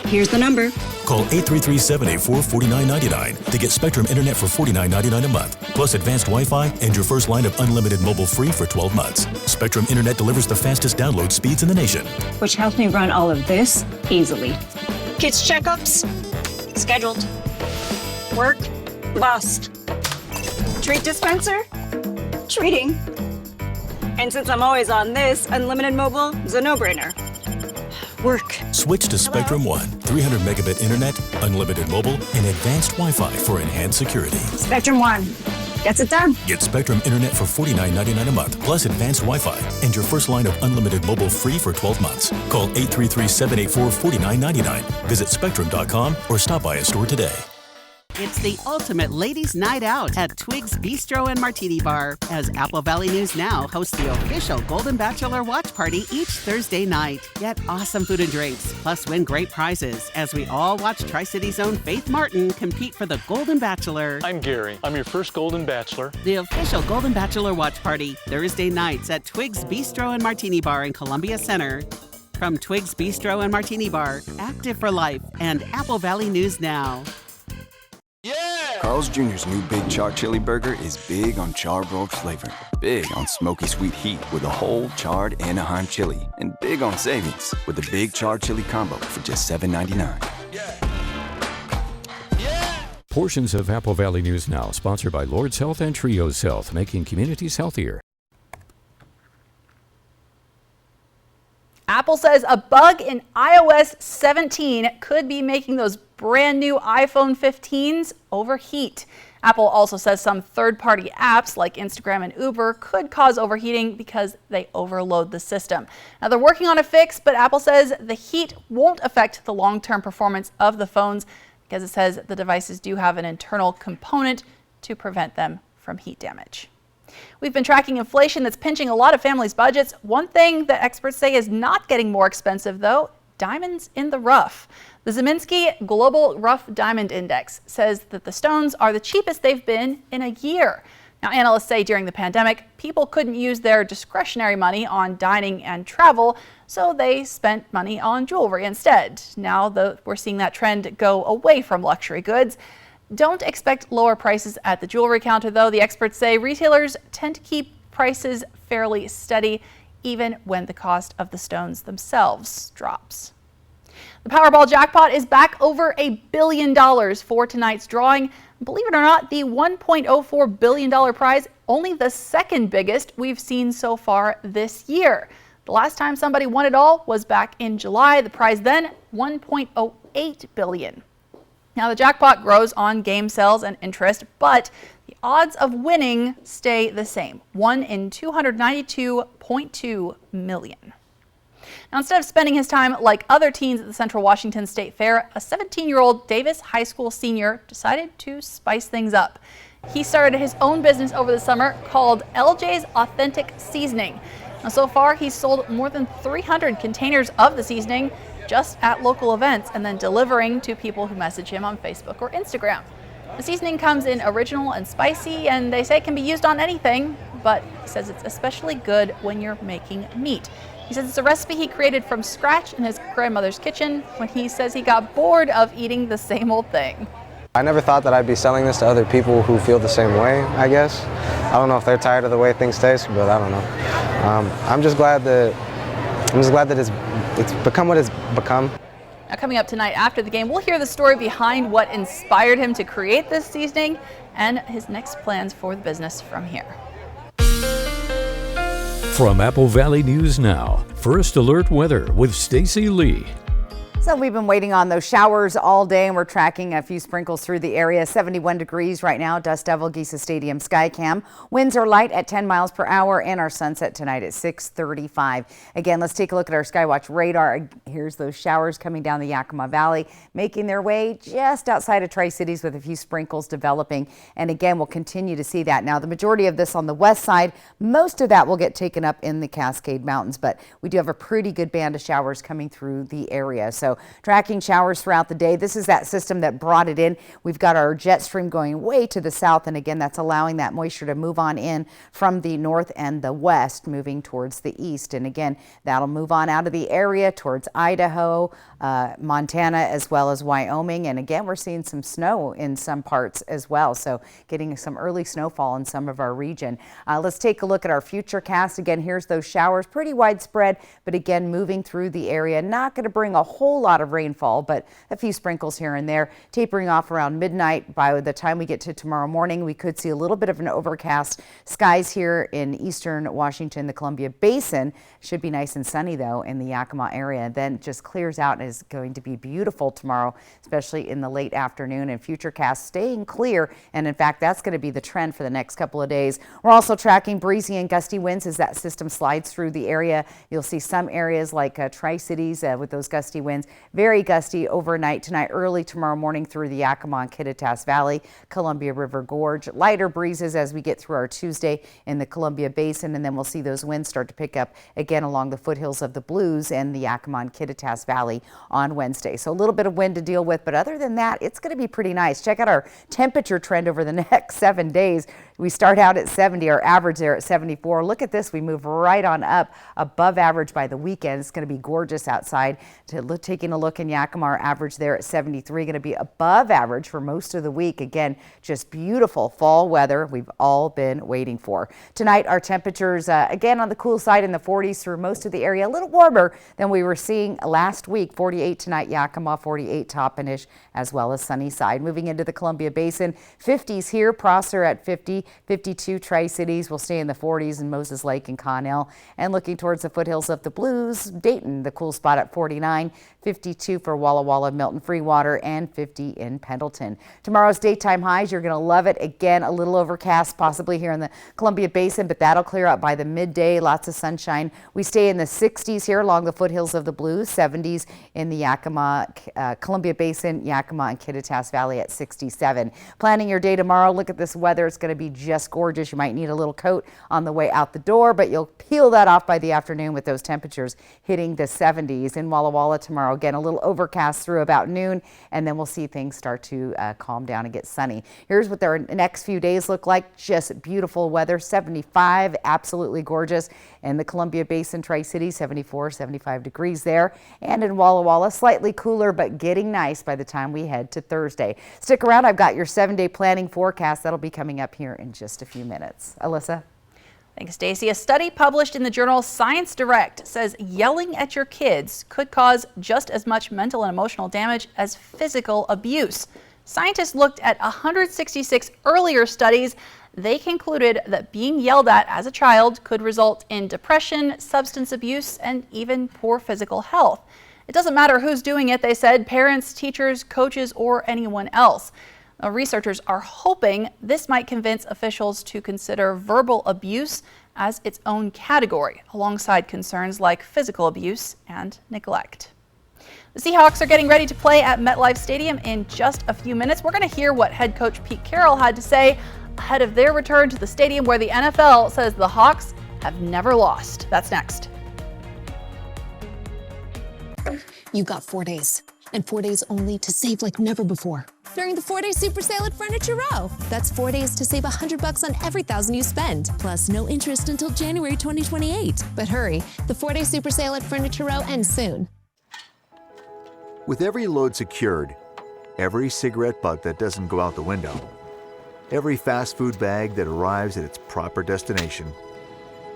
Here's the number. Call 833-784-4999 to get Spectrum Internet for $49.99 a month, plus advanced Wi-Fi and your first line of unlimited mobile free for 12 months. Spectrum Internet delivers the fastest download speeds in the nation. Which helps me run all of this easily. Kids checkups? Scheduled. Work? Bust. Treat dispenser? Treating. And since I'm always on this, unlimited mobile is a no-brainer. Work. Switch to Spectrum One. 300 megabit internet, unlimited mobile, and advanced Wi-Fi for enhanced security. Spectrum One. Gets it done. Get Spectrum Internet for $49.99 a month, plus advanced Wi-Fi, and your first line of unlimited mobile free for 12 months. Call 833-784-4999. Visit Spectrum.com or stop by a store today. It's the ultimate ladies' night out at Twig's Bistro and Martini Bar, as Apple Valley News Now hosts the official Golden Bachelor watch party each Thursday night. Get awesome food and drinks, plus win great prizes as we all watch Tri-City's own Faith Martin compete for the Golden Bachelor. I'm Gary. I'm your first Golden Bachelor. The official Golden Bachelor watch party, Thursday nights at Twig's Bistro and Martini Bar in Columbia Center. From Twig's Bistro and Martini Bar, Active for Life, and Apple Valley News Now. Carl's Jr.'s new Big Char Chili Burger is big on charbroiled flavor, big on smoky sweet heat with a whole charred Anaheim chili, and big on savings with a Big Char Chili Combo for just $7.99. Portions of Apple Valley News Now, sponsored by Lord's Health and Trios Health, making communities healthier. Apple says a bug in iOS 17 could be making those brand new iPhone 15s overheat. Apple also says some third-party apps like Instagram and Uber could cause overheating because they overload the system. Now they're working on a fix, but Apple says the heat won't affect the long-term performance of the phones because it says the devices do have an internal component to prevent them from heat damage. We've been tracking inflation that's pinching a lot of families' budgets. One thing that experts say is not getting more expensive, though, diamonds in the rough. The Zeminski Global Rough Diamond Index says that the stones are the cheapest they've been in a year. Now, analysts say during the pandemic, people couldn't use their discretionary money on dining and travel, so they spent money on jewelry instead. Now we're seeing that trend go away from luxury goods. Don't expect lower prices at the jewelry counter, though. The experts say retailers tend to keep prices fairly steady, even when the cost of the stones themselves drops. The Powerball jackpot is back over $1 billion for tonight's drawing. Believe it or not, the $1.04 billion prize, only the second biggest we've seen so far this year. The last time somebody won it all was back in July. The prize then, $1.08 billion. Now the jackpot grows on game sales and interest, but the odds of winning stay the same, 1 in 292.2 million. Now instead of spending his time like other teens at the Central Washington State Fair, a 17-year-old Davis High School senior decided to spice things up. He started his own business over the summer called LJ's Authentic Seasoning. Now so far he's sold more than 300 containers of the seasoning just at local events and then delivering to people who message him on Facebook or Instagram. The seasoning comes in original and spicy, and they say it can be used on anything, but he says it's especially good when you're making meat. He says it's a recipe he created from scratch in his grandmother's kitchen when he says he got bored of eating the same old thing. I never thought that I'd be selling this to other people who feel the same way, I guess. I don't know if they're tired of the way things taste, but I don't know. I'm just glad that it's become what it's become. Now coming up tonight after the game, we'll hear the story behind what inspired him to create this seasoning and his next plans for the business from here. From Apple Valley News Now, First Alert Weather with Stacy Lee. So we've been waiting on those showers all day, and we're tracking a few sprinkles through the area. 71 degrees right now, Dust Devil Giza Stadium Skycam. Winds are light at 10 miles per hour, and our sunset tonight at 6:35. Again, let's take a look at our Skywatch radar. Here's those showers coming down the Yakima Valley, making their way just outside of Tri-Cities with a few sprinkles developing. And again, we'll continue to see that. Now, the majority of this on the west side, most of that will get taken up in the Cascade Mountains, but we do have a pretty good band of showers coming through the area. So tracking showers throughout the day. This is that system that brought it in. We've got our jet stream going way to the south, and again, that's allowing that moisture to move on in from the north and the west, moving towards the east. And again, that'll move on out of the area towards Idaho, Montana, as well as Wyoming. And again, we're seeing some snow in some parts as well. So getting some early snowfall in some of our region. Let's take a look at our futurecast. Again, here's those showers, pretty widespread, but again, moving through the area. Not going to bring a whole lot of rainfall, but a few sprinkles here and there, tapering off around midnight. By the time we get to tomorrow morning, we could see a little bit of an overcast skies here in eastern Washington. The Columbia Basin should be nice and sunny though in the Yakima area. Then just clears out and is going to be beautiful tomorrow, especially in the late afternoon, and futurecast staying clear. And in fact, that's going to be the trend for the next couple of days. We're also tracking breezy and gusty winds as that system slides through the area. You'll see some areas like Tri-Cities with those gusty winds. Very gusty overnight tonight, early tomorrow morning through the Yakima and Kittitas Valley, Columbia River Gorge. Lighter breezes as we get through our Tuesday in the Columbia Basin, and then we'll see those winds start to pick up again along the foothills of the Blues and the Yakima and Kittitas Valley on Wednesday. So a little bit of wind to deal with, but other than that, it's going to be pretty nice. Check out our temperature trend over the next 7 days. We start out at 70, our average there at 74. Look at this, we move right on up above average by the weekend. It's going to be gorgeous outside. Taking a look in Yakima, our average there at 73, going to be above average for most of the week. Again, just beautiful fall weather we've all been waiting for. Tonight, our temperatures again on the cool side in the 40s through most of the area, a little warmer than we were seeing last week. 48 tonight, Yakima, 48 Toppenish, as well as Sunnyside. Moving into the Columbia Basin, 50s here, Prosser at 50, 52 Tri-Cities will stay in the 40s in Moses Lake and Connell. And looking towards the foothills of the Blues, Dayton, the cool spot at 49, 52 for Walla Walla, Milton, Freewater, and 50 in Pendleton. Tomorrow's daytime highs, you're going to love it. Again, a little overcast possibly here in the Columbia Basin, but that'll clear up by the midday. Lots of sunshine. We stay in the 60s here along the foothills of the Blues, 70s in the Yakima, Columbia Basin, Yakima, and Kittitas Valley at 67. Planning your day tomorrow, look at this weather. It's going to be just gorgeous. You might need a little coat on the way out the door, but you'll peel that off by the afternoon with those temperatures hitting the 70s. In Walla Walla tomorrow, again, a little overcast through about noon, and then we'll see things start to calm down and get sunny. Here's what their next few days look like. Just beautiful weather, 75, absolutely gorgeous. In the Columbia Basin, Tri-Cities, 74, 75 degrees there. And in Walla Walla, slightly cooler, but getting nice by the time we head to Thursday. Stick around. I've got your 7-day planning forecast. That'll be coming up here in just a few minutes. Alyssa? Thanks, Stacey. A study published in the journal Science Direct says yelling at your kids could cause just as much mental and emotional damage as physical abuse. Scientists looked at 166 earlier studies. They concluded that being yelled at as a child could result in depression, substance abuse, and even poor physical health. It doesn't matter who's doing it, they said, parents, teachers, coaches, or anyone else. Now, researchers are hoping this might convince officials to consider verbal abuse as its own category, alongside concerns like physical abuse and neglect. The Seahawks are getting ready to play at MetLife Stadium in just a few minutes. We're going to hear what head coach Pete Carroll had to say ahead of their return to the stadium, where the NFL says the Hawks have never lost. That's next. You got 4 days, and 4 days only to save like never before. During the 4-day super sale at Furniture Row. That's 4 days to save $100 on every $1,000 you spend, plus no interest until January 2028. But hurry, the 4-day super sale at Furniture Row ends soon. With every load secured, every cigarette butt that doesn't go out the window, every fast food bag that arrives at its proper destination,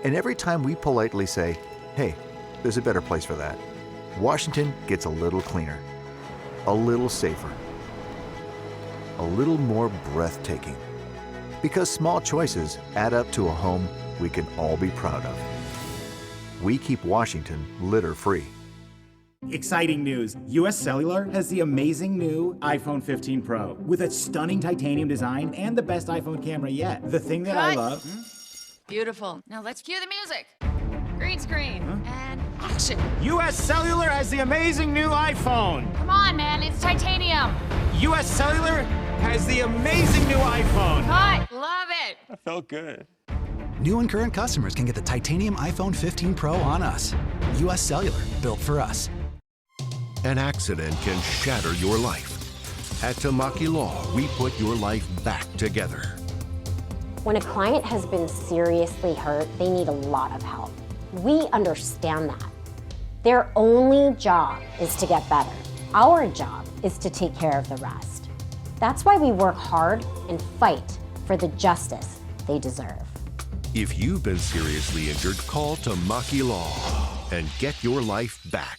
and every time we politely say, hey, there's a better place for that, Washington gets a little cleaner, a little safer, a little more breathtaking. Because small choices add up to a home we can all be proud of. We keep Washington litter-free. Exciting news. US Cellular has the amazing new iPhone 15 Pro with a stunning titanium design and the best iPhone camera yet. The thing that I love... Beautiful. Now let's cue the music. Green screen and action. US Cellular has the amazing new iPhone. Come on, man. It's titanium. US Cellular has the amazing new iPhone. Cut. Love it. That felt good. New and current customers can get the titanium iPhone 15 Pro on us. US Cellular, built for us. An accident can shatter your life. At Tamaki Law, we put your life back together. When a client has been seriously hurt, they need a lot of help. We understand that. Their only job is to get better. Our job is to take care of the rest. That's why we work hard and fight for the justice they deserve. If you've been seriously injured, call Tamaki Law and get your life back.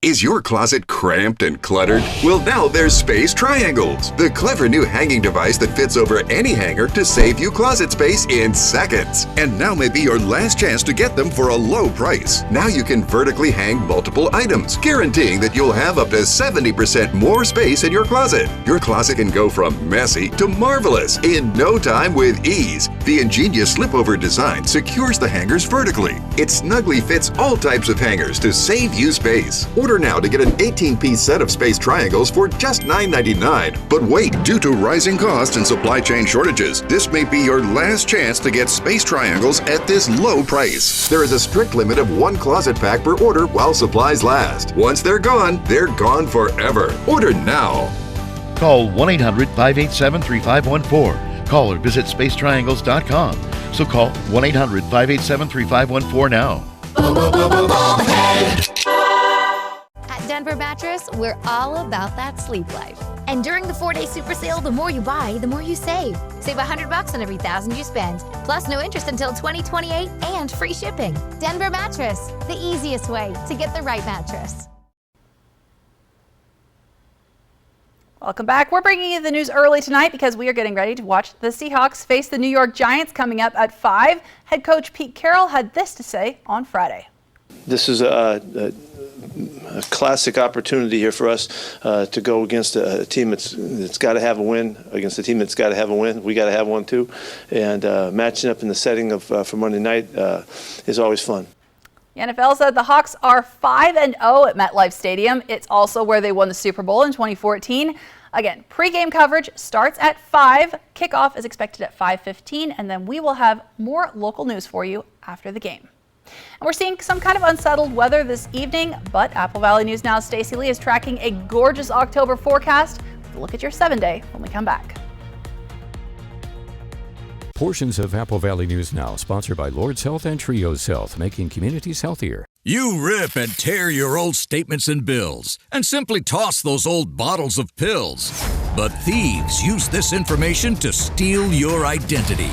Is your closet cramped and cluttered? Well, now there's Space Triangles, the clever new hanging device that fits over any hanger to save you closet space in seconds. And now may be your last chance to get them for a low price. Now you can vertically hang multiple items, guaranteeing that you'll have up to 70% more space in your closet. Your closet can go from messy to marvelous in no time with ease. The ingenious slip-over design secures the hangers vertically. It snugly fits all types of hangers to save you space. Order now to get an 18-piece set of Space Triangles for just $9.99. But wait, due to rising costs and supply chain shortages, this may be your last chance to get Space Triangles at this low price. There is a strict limit of 1 closet pack per order while supplies last. Once they're gone forever. Order now. Call 1-800-587-3514 Call or visit spacetriangles.com. So call 1-800-587-3514 now. At Denver Mattress, we're all about that sleep life. And during the 4-day super sale, the more you buy, the more you save. Save $100 on every $1,000 you spend. Plus no interest until 2028 and free shipping. Denver Mattress, the easiest way to get the right mattress. Welcome back. We're bringing you the news early tonight because we are getting ready to watch the Seahawks face the New York Giants coming up at 5. Head coach Pete Carroll had this to say on Friday. This is a classic opportunity here for us to go against a team that's got to have a win, against a team that's got to have a win. We got to have one too. And matching up in the setting of for Monday night is always fun. The NFL said the Hawks are 5-0 at MetLife Stadium. It's also where they won the Super Bowl in 2014. Again, pregame coverage starts at 5. Kickoff is expected at 5:15, and then we will have more local news for you after the game. And we're seeing some kind of unsettled weather this evening, but Apple Valley News Now's Stacey Lee is tracking a gorgeous October forecast. Look at your 7-day when we come back. Portions of Apple Valley News Now, sponsored by Lord's Health and Trios Health, making communities healthier. You rip and tear your old statements and bills and simply toss those old bottles of pills. But thieves use this information to steal your identity.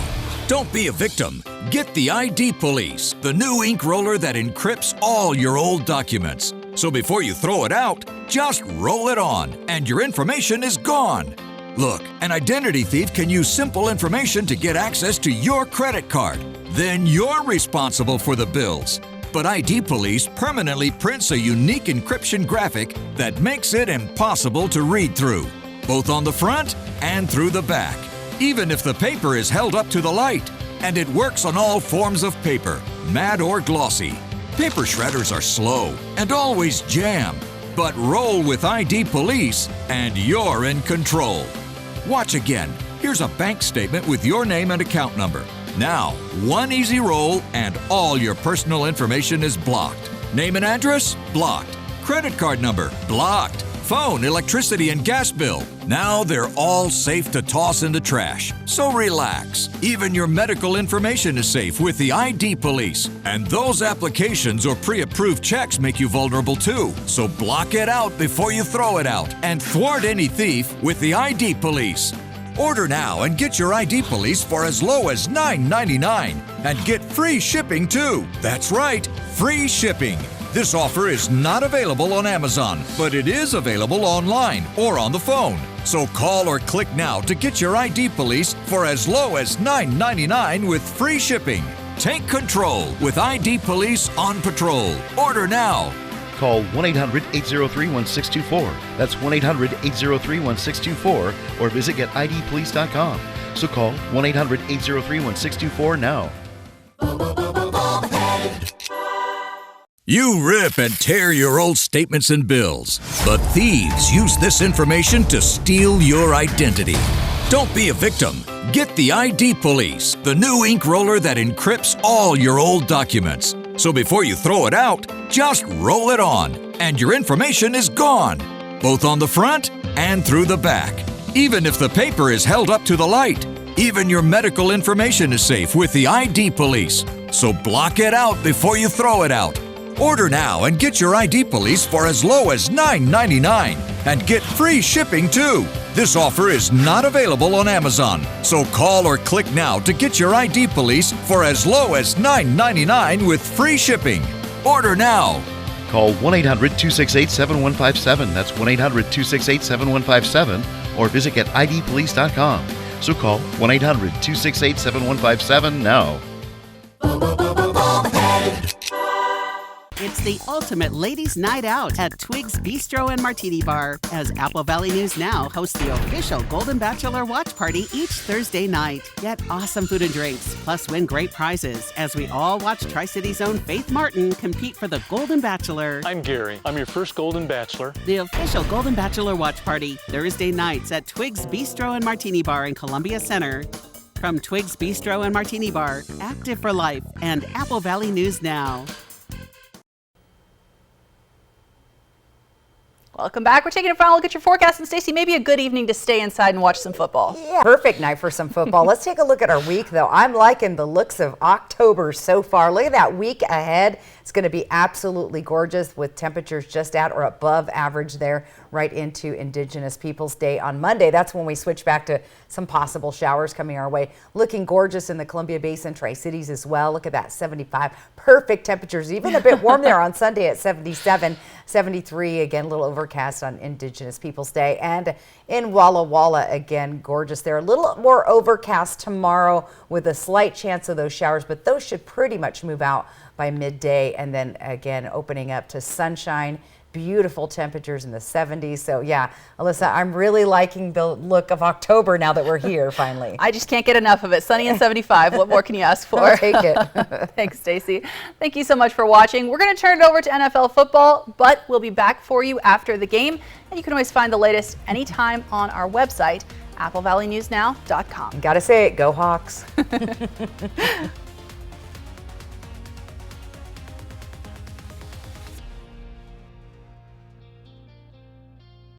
Don't be a victim. Get the ID Police, the new ink roller that encrypts all your old documents. So before you throw it out, just roll it on and your information is gone. Look, an identity thief can use simple information to get access to your credit card. Then you're responsible for the bills. But ID Police permanently prints a unique encryption graphic that makes it impossible to read through, both on the front and through the back, even if the paper is held up to the light. And it works on all forms of paper, matte or glossy. Paper shredders are slow and always jam. But roll with ID Police and you're in control. Watch again. Here's a bank statement with your name and account number. Now, one easy roll and all your personal information is blocked. Name and address? Blocked. Credit card number? Blocked. Phone, electricity, and gas bill? Now they're all safe to toss in the trash. So relax. Even your medical information is safe with the ID Police. And those applications or pre-approved checks make you vulnerable too. So block it out before you throw it out and thwart any thief with the ID Police. Order now and get your ID Police for as low as $9.99 and get free shipping too. That's right, free shipping. This offer is not available on Amazon, but it is available online or on the phone. So call or click now to get your ID Police for as low as $9.99 with free shipping. Take control with ID Police on patrol. Order now. Call 1-800-803-1624. That's 1-800-803-1624 or visit getidpolice.com. So call 1-800-803-1624 now. You rip and tear your old statements and bills, but thieves use this information to steal your identity. Don't be a victim. Get the ID Police, the new ink roller that encrypts all your old documents. So before you throw it out, just roll it on and your information is gone, both on the front and through the back, even if the paper is held up to the light. Even your medical information is safe with the ID Police. So block it out before you throw it out. Order now and get your ID Police for as low as $9.99 and get free shipping too. This offer is not available on Amazon, so call or click now to get your ID Police for as low as $9.99 with free shipping. Order now. Call 1-800-268-7157. That's 1-800-268-7157 or visit getidpolice.com. So call 1-800-268-7157 now. It's the ultimate ladies' night out at Twig's Bistro and Martini Bar as Apple Valley News Now hosts the official Golden Bachelor watch party each Thursday night. Get awesome food and drinks, plus win great prizes as we all watch Tri-City's own Faith Martin compete for the Golden Bachelor. I'm Gary. I'm your first Golden Bachelor. The official Golden Bachelor watch party, Thursday nights at Twig's Bistro and Martini Bar in Columbia Center. From Twig's Bistro and Martini Bar, Active for Life, and Apple Valley News Now. Welcome back. We're taking a final look at your forecast. And Stacey, maybe a good evening to stay inside and watch some football. Yeah, perfect night for some football. Let's take a look at our week, though. I'm liking the looks of October so far. Look at that week ahead. It's going to be absolutely gorgeous with temperatures just at or above average there right into Indigenous Peoples Day on Monday. That's when we switch back to some possible showers coming our way. Looking gorgeous in the Columbia Basin, Tri-Cities as well. Look at that 75. Perfect temperatures, even a bit warm there on Sunday at 77, 73. Again, a little overcast on Indigenous Peoples Day. And in Walla Walla, again, gorgeous there. A little more overcast tomorrow with a slight chance of those showers, but those should pretty much move out by midday, and then again opening up to sunshine, beautiful temperatures in the 70s. So yeah, Alyssa, I'm really liking the look of October now that we're here finally. I just can't get enough of it. Sunny and 75. What more can you ask for? I'll take it. Thanks, Stacey. Thank you so much for watching. We're going to turn it over to NFL football, but we'll be back for you after the game. And you can always find the latest anytime on our website, AppleValleyNewsNow.com. Gotta say it, go Hawks.